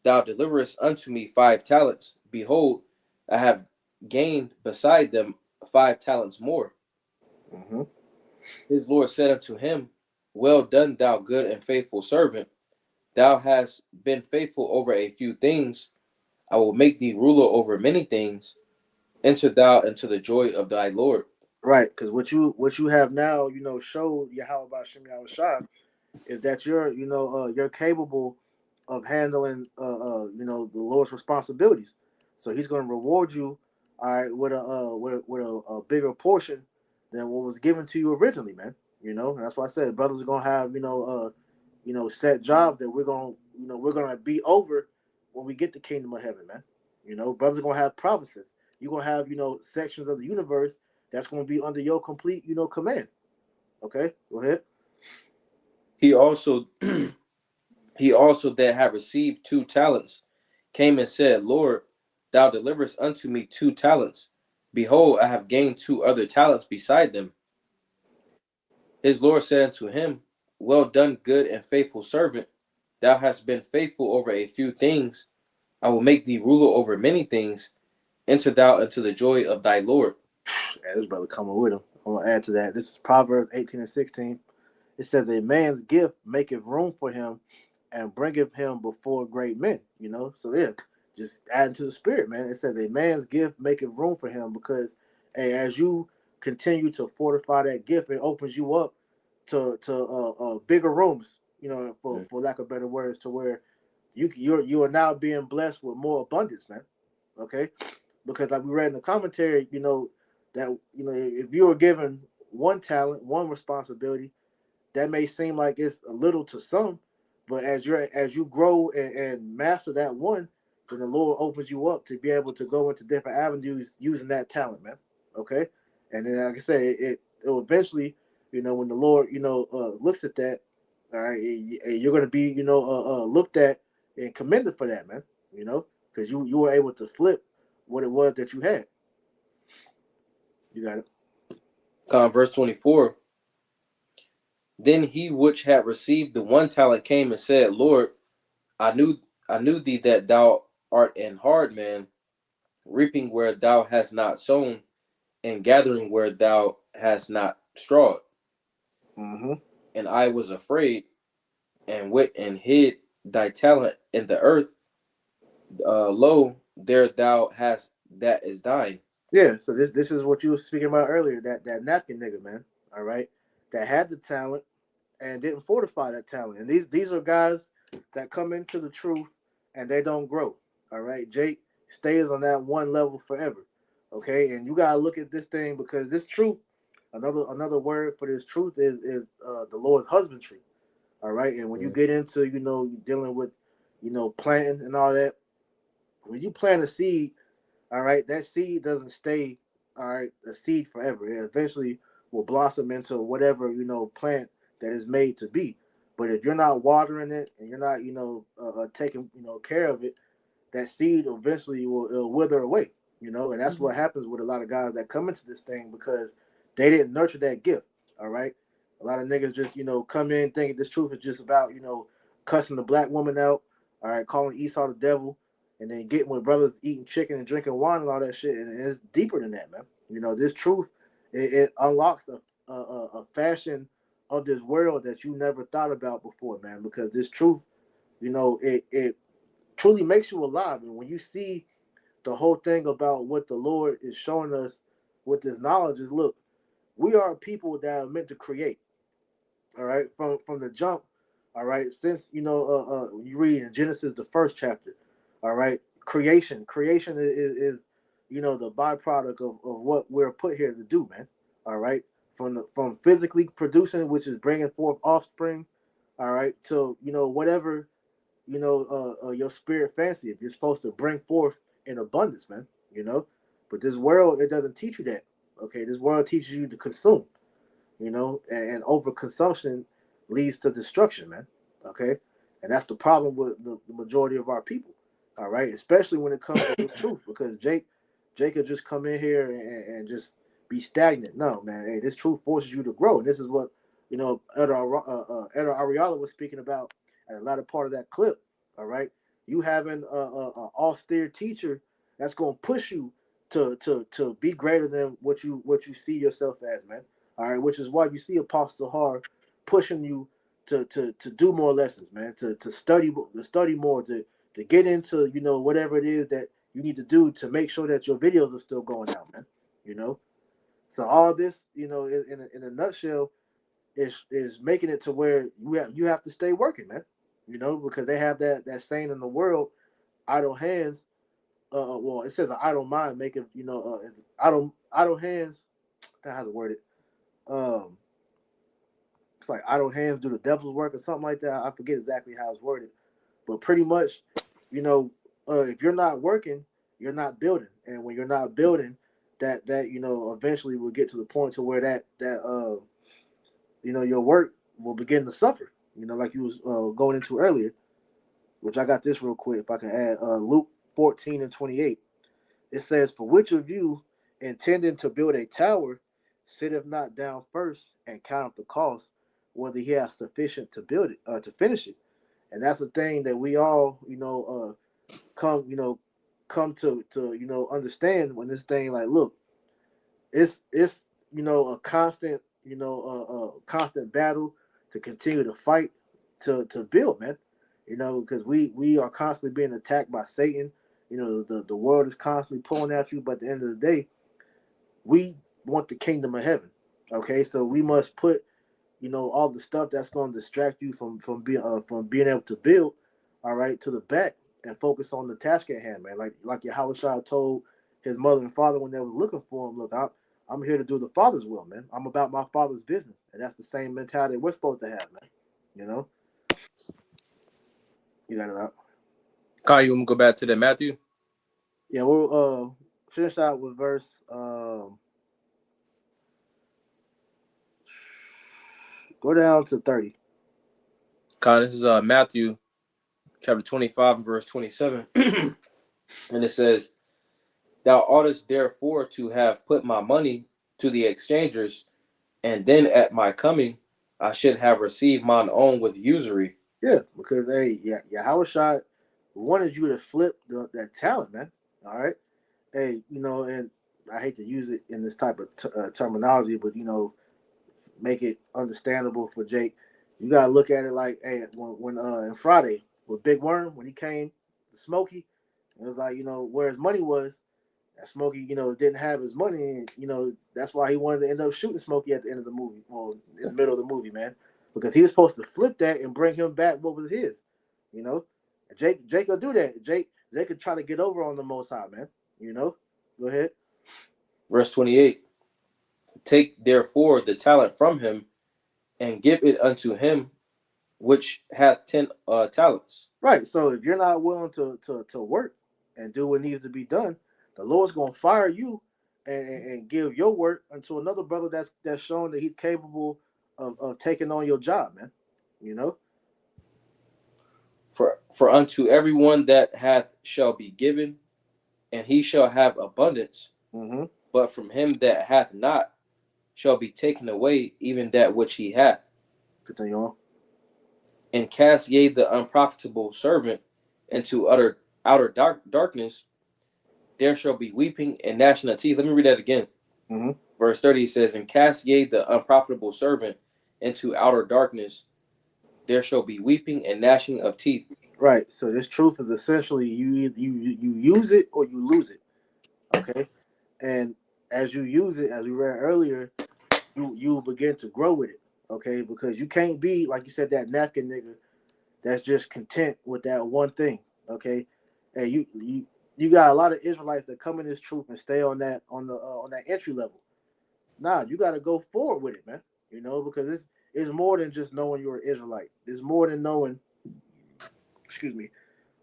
thou deliverest unto me 5 talents. Behold, I have gained beside them 5 talents more. Mm-hmm. His Lord said unto him, well done, thou good and faithful servant. Thou hast been faithful over a few things. I will make thee ruler over many things. Enter thou into the joy of thy Lord. Right, because what you have now, showed Yahweh B'Shem Yahweh Shai, is that you're capable of handling the Lord's responsibilities. So He's going to reward you, all right, with a bigger portion than what was given to you originally, man. And that's why I said brothers are going to have set jobs that we're gonna be over when we get the kingdom of heaven, man. Brothers are going to have provinces. You're going to have sections of the universe that's going to be under your complete command. Okay, go ahead. He also that had received 2 talents came and said, Lord, thou deliverest unto me 2 talents. Behold, I have gained 2 other talents beside them. His Lord said unto him, well done, good and faithful servant. Thou hast been faithful over a few things. I will make thee ruler over many things. Enter thou into the joy of thy Lord. Yeah, this brother coming with him. I'm going to add to that. This is Proverbs 18:16. It says, a man's gift maketh room for him and bringeth him before great men. So yeah, just adding to the spirit, man. It says a man's gift maketh room for him, because as you continue to fortify that gift, it opens you up to bigger rooms, for lack of better words, to where you are now being blessed with more abundance, man. Okay, because like we read in the commentary, that if you were given 1 talent, 1 responsibility, that may seem like it's a little to some, but as you grow and master that one, then the Lord opens you up to be able to go into different avenues using that talent, man. Okay, and then like I say, it will eventually, when the Lord looks at that, all right, you're going to be looked at and commended for that, man. Because you were able to flip what it was that you had. You got it. Verse 24. Then he which had received the 1 talent came and said, Lord, I knew thee that thou art an hard man, reaping where thou hast not sown, and gathering where thou hast not strawed. Mm-hmm. And I was afraid, and went and hid thy talent in the earth. Lo, there thou hast that is thine. Yeah, so this is what you were speaking about earlier, that napkin nigga, man. All right. That had the talent and didn't fortify that talent. And these are guys that come into the truth and they don't grow. All right. Jake stays on that one level forever. Okay. And you gotta look at this thing because this truth, another word for this truth is the Lord's husbandry. All right. And when you get into, dealing with, planting and all that, when you plant a seed, all right, that seed doesn't stay, all right, a seed forever. It eventually will blossom into whatever, plant that is made to be. But if you're not watering it and you're not, taking, care of it, that seed eventually it'll wither away, and that's what happens with a lot of guys that come into this thing because they didn't nurture that gift, all right? A lot of niggas just, come in thinking this truth is just about, cussing the black woman out, all right, calling Esau the devil, and then getting with brothers eating chicken and drinking wine and all that shit. And it's deeper than that, man. This truth, it unlocks a fashion of this world that you never thought about before, man, because this truth, it truly makes you alive. And when you see the whole thing about what the Lord is showing us with this knowledge is, look, we are people that are meant to create, all right, from the jump, all right, since, you read in Genesis, the first chapter, all right, creation is the byproduct of what we're put here to do, man, all right, from physically producing, which is bringing forth offspring, all right, to, whatever, your spirit fancy, if you're supposed to bring forth in abundance, man, but this world, it doesn't teach you that, okay, this world teaches you to consume, and overconsumption leads to destruction, man. Okay, and that's the problem with the majority of our people. All right, especially when it comes to the truth, because Jake could just come in here and just be stagnant. No, man, hey, this truth forces you to grow, and this is what Elder Ariala was speaking about at a lot of part of that clip. All right, you having a austere teacher that's going to push you to be greater than what you see yourself as, man. All right, which is why you see Apostle Har pushing you to do more lessons, man, to study more, to get into whatever it is that you need to do to make sure that your videos are still going out, man. So all this, in a nutshell, is making it to where you have to stay working, man. Because they have that saying in the world, idle hands. Well, it says an idle mind make it, idle hands. That has a word it. It's like idle hands do the devil's work or something like that. I forget exactly how it's worded, but pretty much, if you're not working, you're not building, and when you're not building, that eventually will get to the point to where that your work will begin to suffer. Like you was going into earlier, which I got this real quick. If I can add Luke 14:28, it says, "For which of you intending to build a tower sitteth not down first and count up the cost, whether he has sufficient to build it to finish it." And that's the thing that we all come to understand when this thing, like, look, it's a constant constant battle to continue to fight to build, man. Because we are constantly being attacked by Satan. The world is constantly pulling at you, but at the end of the day, we want the kingdom of heaven. Okay, so we must put all the stuff that's going to distract you from being able to build, all right, to the back and focus on the task at hand, man. Like Yahushua told his mother and father when they was looking for him, look, I'm here to do the Father's will, man. I'm about my Father's business, and that's the same mentality we're supposed to have, man. You got it out. Kyle, you want to go back to that Matthew? Yeah, we'll finish out with verse. Go down to 30. Kyle, this is Matthew chapter 25 and verse 27. And it says, "Thou oughtest therefore to have put my money to the exchangers, and then at my coming I should have received mine own with usury. Yeah, because hey, yeah, Howard Shot wanted you to flip that talent, man. All right, hey, and I hate to use it in this type of terminology, but make it understandable for Jake. You gotta look at it like, hey, when in Friday with Big Worm when he came to Smokey, it was like where his money was. That Smokey, didn't have his money, and that's why he wanted to end up shooting Smokey at the end of the movie, well, in the middle of the movie, man, because he was supposed to flip that and bring him back what was his, you know. Jake will do that. Jake could try to get over on the Most High, man. Go ahead. Verse 28. Take therefore the talent from him, and give it unto him which hath 10 talents. Right. So if you're not willing to work and do what needs to be done, the Lord's gonna fire you and give your work unto another brother that's showing that he's capable of taking on your job, man. For unto everyone that hath shall be given, and he shall have abundance. Mm-hmm. But from him that hath not shall be taken away even that which he hath. Continue on. And cast ye the unprofitable servant into outer darkness. There shall be weeping and gnashing of teeth. Let me read that again. Mm-hmm. Verse 30 says, and cast ye the unprofitable servant into outer darkness. There shall be weeping and gnashing of teeth. Right. So this truth is essentially you use it or you lose it. Okay. And as you use it, as we read earlier, you begin to grow with it. Okay, because you can't be, like you said, that napkin nigga that's just content with that one thing. Okay. And you got a lot of Israelites that come in this truth and stay on that entry level. Nah, you got to go forward with it, man. Because it's more than just knowing you're an Israelite. It's more than knowing. Excuse me.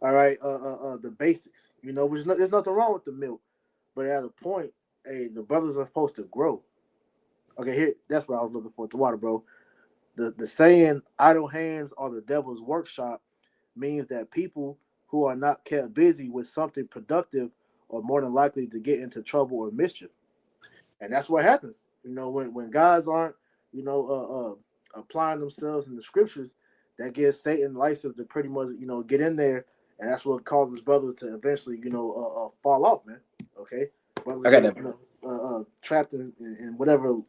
All right, the basics. There's nothing wrong with the milk, but at a point, hey, the brothers are supposed to grow. Okay, here that's what I was looking for. The water, bro. The saying "idle hands are the devil's workshop" means that people who are not kept busy with something productive are more than likely to get into trouble or mischief. And that's what happens. When guys aren't, applying themselves in the scriptures, that gives Satan license to pretty much, get in there, and that's what causes brothers to eventually, fall off, man. Okay, brothers I got get, that. Trapped in whatever,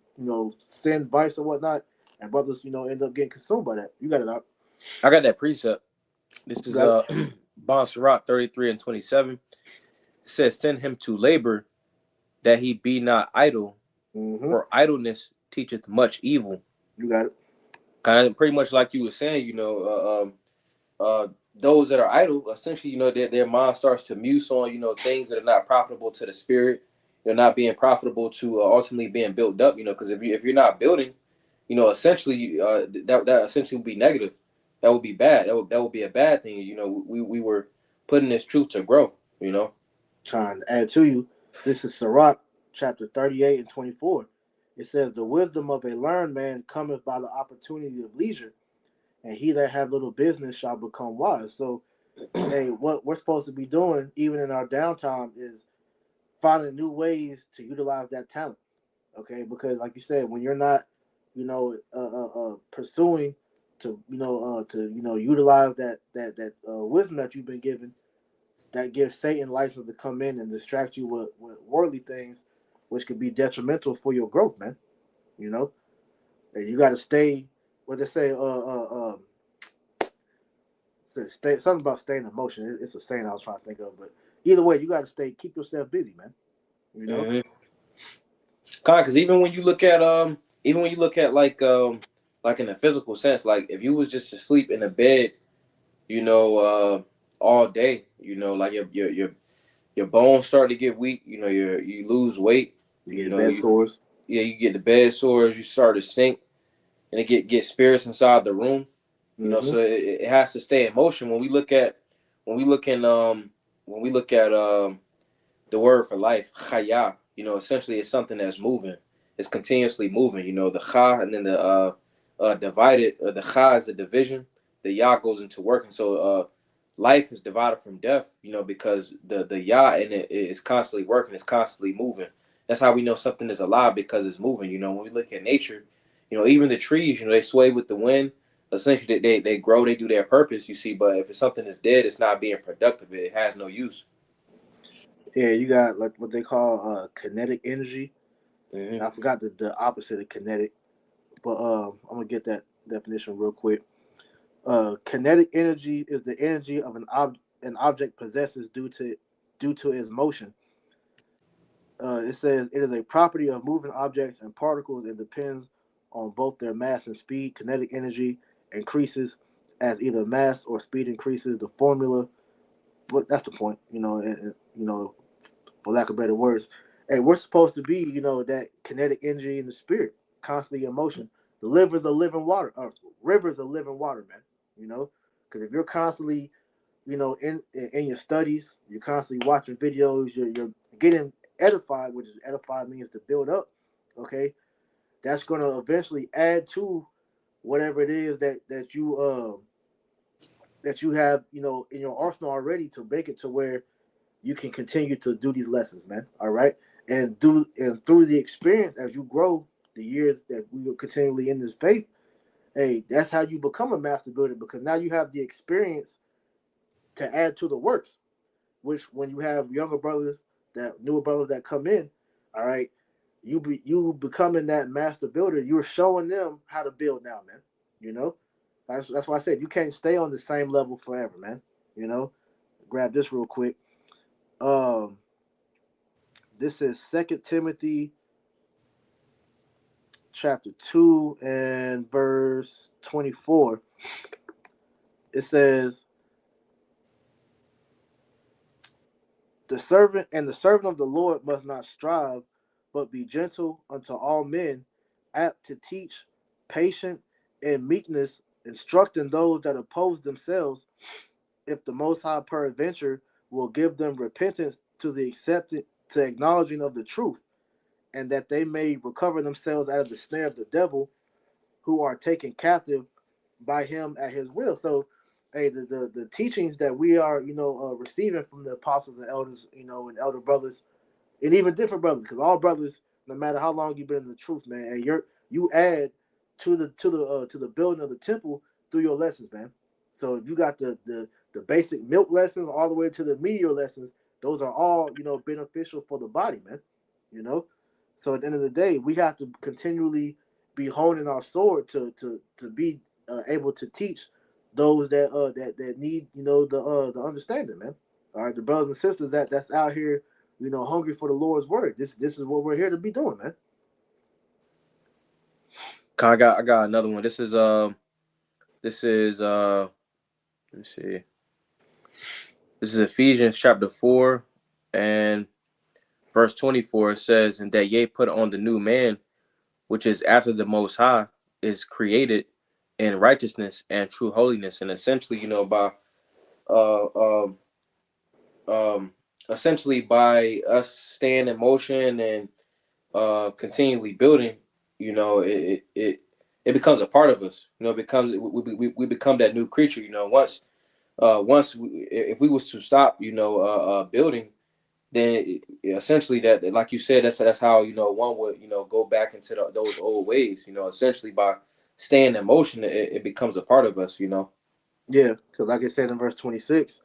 sin, vice, or whatnot, and brothers, end up getting consumed by that. You got it out. I got that precept. This is Bon Sirach 33 and 27. It says, send him to labor that he be not idle, for idleness teacheth much evil. You got it. Kind of pretty much like you were saying, those that are idle, essentially, their mind starts to muse on, things that are not profitable to the spirit. They're not being profitable to ultimately being built up, because if you're not building, essentially that essentially would be negative. That would be bad. That would be a bad thing. We were putting this truth to grow. Trying to add to you, this is Sirach chapter 38 and 24. It says, the wisdom of a learned man cometh by the opportunity of leisure, and he that have little business shall become wise. So, hey, what we're supposed to be doing, even in our downtime, is finding new ways to utilize that talent. Okay, because like you said, when you're not, pursuing to, utilize that wisdom that you've been given, that gives Satan license to come in and distract you with worldly things, which could be detrimental for your growth, man. And you got to stay. What they say? Stay, something about staying in motion. It's a saying I was trying to think of, but either way, you got to keep yourself busy, man. Because even when you look at like in a physical sense, like if you was just to sleep in a bed, all day, like your bones start to get weak. You lose weight. You get bed sores. Yeah, you get the bed sores. You start to stink, and it get spirits inside the room. So it has to stay in motion. When we look at the word for life, chaya, essentially it's something that's moving. It's continuously moving. The cha, and then the divided. The cha is a division. The ya goes into working. So life is divided from death. Because the ya in it is constantly working. It's constantly moving. That's how we know something is alive, because it's moving. When we look at nature, You know, even the trees, you know, they sway with the wind. Essentially, they grow, they do their purpose, you see. But if it's something that's dead, it's not being productive. It has no use. Yeah, you got like what they call kinetic energy. Hmm. I forgot the opposite of kinetic, but I'm gonna get that definition real quick. Kinetic energy is the energy of an object possesses due to its motion. It says it is a property of moving objects and particles and depends on both their mass and speed. Kinetic energy increases as either mass or speed increases. The formula, but that's the point, for lack of better words. Hey, we're supposed to be, that kinetic energy in the spirit, constantly in motion. The livers are living water, rivers are living water, man. You know, because if you're constantly, in your studies, you're constantly watching videos, you're getting edified, which is edified means to build up. Okay, that's going to eventually add to whatever it is that you have, in your arsenal already to make it to where you can continue to do these lessons, man. All right, and through the experience as you grow, the years that we are continually in this faith, hey, that's how you become a master builder because now you have the experience to add to the works. Which when you have newer brothers that come in, all right, you becoming that master builder. You're showing them how to build now, man. You know, that's why I said you can't stay on the same level forever, man. You know, grab this real quick. Um, this is Second Timothy chapter 2 and verse 24. It says, the servant of the Lord must not strive, but be gentle unto all men, apt to teach, patient in meekness, instructing those that oppose themselves, if the Most High peradventure will give them repentance to the accepting to acknowledging of the truth, and that they may recover themselves out of the snare of the devil, who are taken captive by him at his will. So, hey, the teachings that we are, receiving from the apostles and elders, and elder brothers, and even different brothers, because all brothers, no matter how long you've been in the truth, man, and you add to the building of the temple through your lessons, man. So if you got the basic milk lessons all the way to the meteor lessons, those are all beneficial for the body, man. You know, so at the end of the day, we have to continually be honing our sword to be able to teach those that need the understanding, man. All right, the brothers and sisters that's out here, hungry for the Lord's word. This is what we're here to be doing, man. I got another one. This is let me see. This is Ephesians chapter 4 and verse 24. It says, "And that ye put on the new man, which is after the Most High, is created in righteousness and true holiness." And essentially, by uh um essentially by us staying in motion and continually building, it becomes a part of us. It becomes we become that new creature. If we was to stop, building, then essentially that, like you said, that's how one would go back into those old ways. Essentially by staying in motion, it becomes a part of us. Yeah, because like I said in verse 26,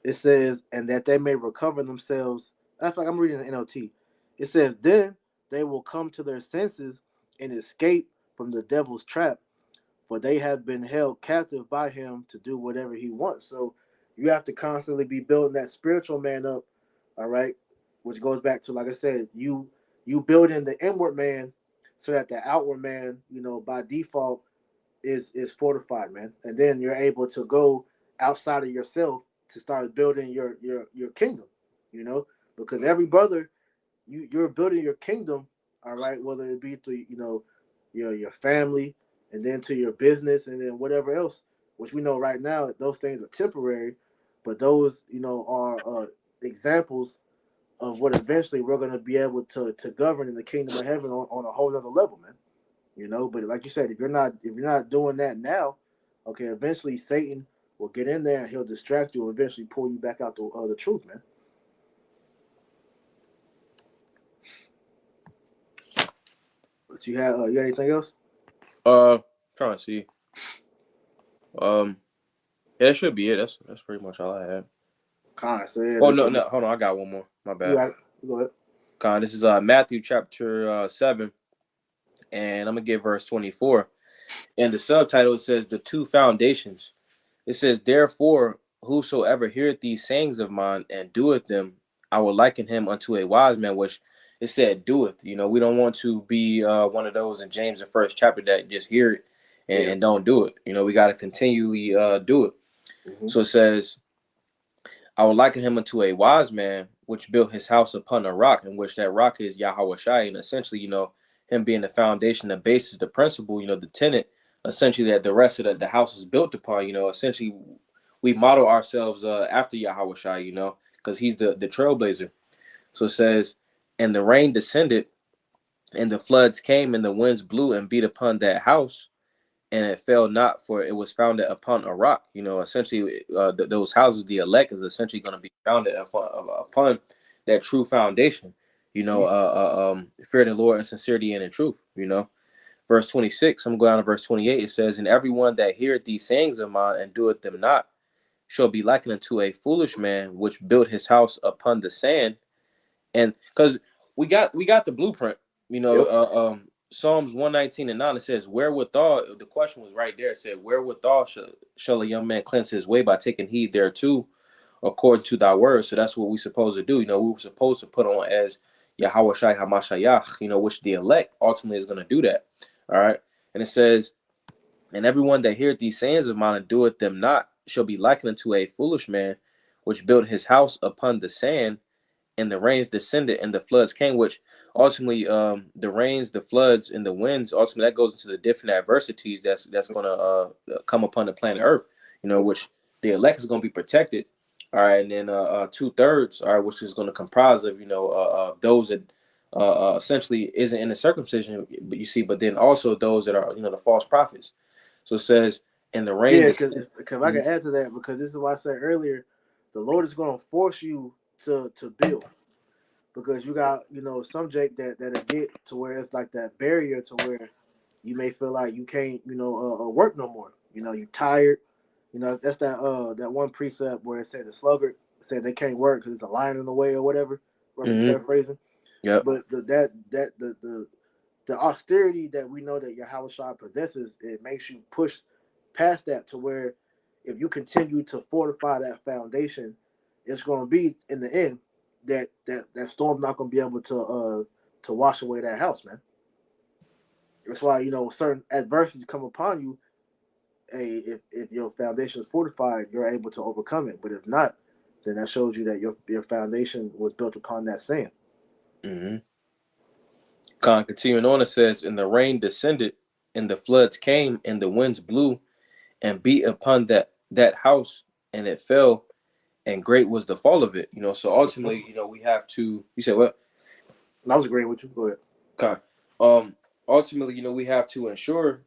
it says, and that they may recover themselves. That's like I'm reading the NLT. It says, then they will come to their senses and escape from the devil's trap, for they have been held captive by him to do whatever he wants. So you have to constantly be building that spiritual man up, all right? Which goes back to, like I said, you building the inward man so that the outward man, by default is fortified, man. And then you're able to go outside of yourself to start building your kingdom, because every brother you're building your kingdom, all right, whether it be to your family, and then to your business, and then whatever else, which we know right now those things are temporary, but those are examples of what eventually we're going to be able to govern in the kingdom of heaven on a whole other level, man. But like you said, if you're not doing that now, okay, eventually Satan will get in there and he'll distract you and eventually pull you back out the truth, man. But you got anything else? Trying to see. Yeah, that should be it. That's pretty much all I had. Con, so yeah, Oh no, hold on, I got one more. My you bad. got it. Go ahead. Con, this is Matthew chapter 7, and I'm gonna give verse 24. And the subtitle says the two foundations. It says, therefore, whosoever heareth these sayings of mine and doeth them, I will liken him unto a wise man, which it said doeth. You know, we don't want to be one of those in James, the first chapter, that just hear it and don't do it. You know, we got to continually do it. Mm-hmm. So it says, I will liken him unto a wise man, which built his house upon a rock, in which that rock is Yahweh Shai. And essentially, you know, him being the foundation, the basis, the principle, you know, the tenant, essentially that the rest of the house is built upon. You know, essentially we model ourselves after Yahweh Shai, you know, because he's the trailblazer. So it says, and the rain descended, and the floods came, and the winds blew and beat upon that house, and it fell not, for it was founded upon a rock. You know, essentially, those houses, the elect, is essentially going to be founded upon that true foundation. You know, fear the Lord and sincerity and in truth. You know, verse 26. I'm going down to verse 28. It says, "And everyone that heareth these sayings of mine and doeth them not shall be likened unto a foolish man which built his house upon the sand." And because we got the blueprint, you know, Psalms 119:9, it says, wherewithal, the question was right there. It said, wherewithal shall a young man cleanse his way? By taking heed thereto, according to thy word. So that's what we're supposed to do. You know, we were supposed to put on as Yahweh Shai Hamashayach, you know, which the elect ultimately is going to do that. All right. And it says, and everyone that heareth these sayings of mine and doeth them not shall be likened unto a foolish man, which built his house upon the sand, and the rains descended and the floods came, which ultimately the rains, the floods, and the winds, ultimately that goes into the different adversities that's going to come upon the planet Earth, you know, which the elect is going to be protected. All right. And then 2/3, all right, which is going to comprise of, you know, those that essentially isn't in the circumcision, but you see, but then also those that are, you know, the false prophets. So it says, in the rain. Yeah, because I can add to that, because this is why I said earlier, the Lord is going to force you to build, because you got, you know, some Jake that'll get to where it's like that barrier to where you may feel like you can't, you know, work no more. You know, you're tired. You know, that's that one precept where it said the sluggard said they can't work because there's a lion in the way or whatever. Paraphrasing. Yeah. But the austerity that we know that Yahweh Shai possesses, it makes you push past that to where if you continue to fortify that foundation, it's going to be in the end that storm's not going to be able to wash away that house, man. That's why, you know, certain adversities come upon you. Hey, if your foundation is fortified, you're able to overcome it. But if not, then that shows you that your foundation was built upon that sand. Mm-hmm. Continuing on, it says, and the rain descended, and the floods came, and the winds blew, and beat upon that house, and it fell, and great was the fall of it. You know, so ultimately, you know, we have to. You said what? I was agreeing with you. Go ahead. Okay. Ultimately, you know, we have to ensure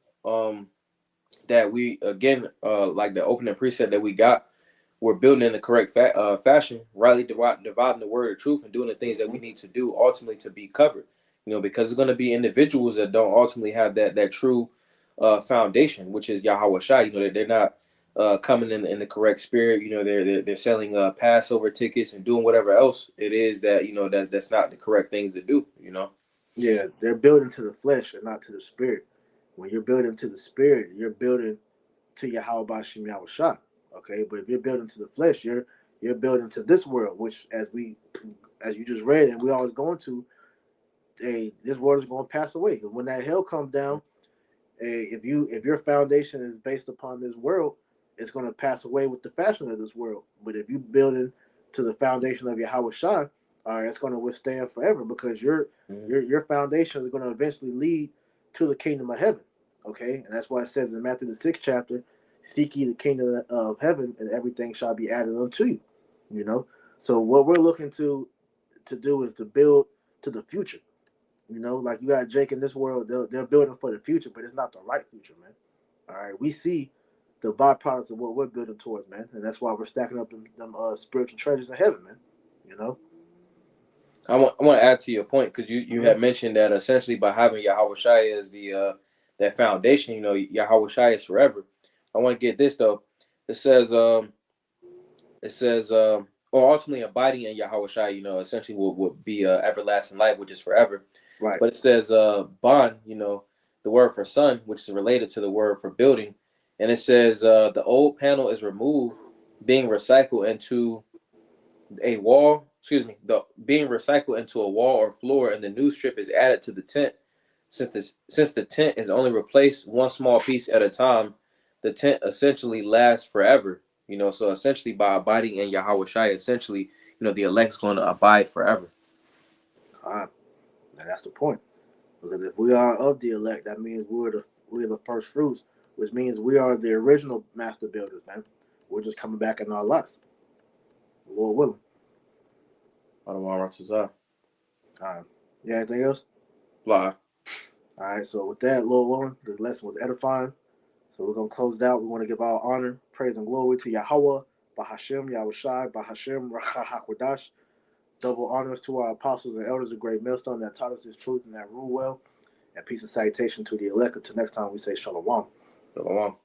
that we, again, like the opening precept that we got, we're building in the correct fashion, rightly dividing the word of truth, and doing the things that we need to do ultimately to be covered. You know, because there's going to be individuals that don't ultimately have that true foundation, which is Yahweh Shai. You know, that they're not coming in the correct spirit. You know, they're selling Passover tickets and doing whatever else it is that, you know, that's not the correct things to do. You know. Yeah, they're building to the flesh and not to the spirit. When you're building to the spirit, you're building to Yahweh Bashim Yahweh Shai. Okay, but if you're building to the flesh, you're building to this world, which as you just read and we always going to, this world is going to pass away. Because when that hell comes down, if your foundation is based upon this world, it's going to pass away with the fashion of this world. But if you building to the foundation of Yahweh Shai, all right, it's going to withstand forever, because your foundation is going to eventually lead to the kingdom of heaven. Okay, and that's why it says in Matthew the 6th chapter, "Seek ye the kingdom of heaven, and everything shall be added unto you." You know, so what we're looking to do is to build to the future. You know, like you got Jake in this world, they're building for the future, but it's not the right future, man. All right, we see the byproducts of what we're building towards, man, and that's why we're stacking up them spiritual treasures in heaven, man. You know. I want to add to your point, because you had mentioned that essentially by having Yahweh Shai as the that foundation, you know, Yahweh Shai is forever. I want to get this though. It says, or ultimately abiding in Yahweh Shai, you know, essentially would be everlasting life, which is forever. Right. But it says bond, you know, the word for son, which is related to the word for building. And it says the old panel is removed, being recycled into a wall, being recycled into a wall or floor, and the new strip is added to the tent. Since the tent is only replaced one small piece at a time, the tent essentially lasts forever. You know, so essentially by abiding in Yahweh Shai, essentially, you know, the elect's going to abide forever. And that's the point. Because if we are of the elect, that means we're the first fruits, which means we are the original master builders, man. We're just coming back in our lots. Lord willing. You got anything else? Blah. All right, so with that, Lord willing, this lesson was edifying. So we're going to close it out. We want to give our honor, praise, and glory to Yahweh, Bahashem, Yahweh Shai, Bahashem, Racha HaKodash. Double honors to our apostles and elders of Great Millstone that taught us this truth and that rule well. And peace and salutation to the elect. Until next time, we say Shalom. Shalom.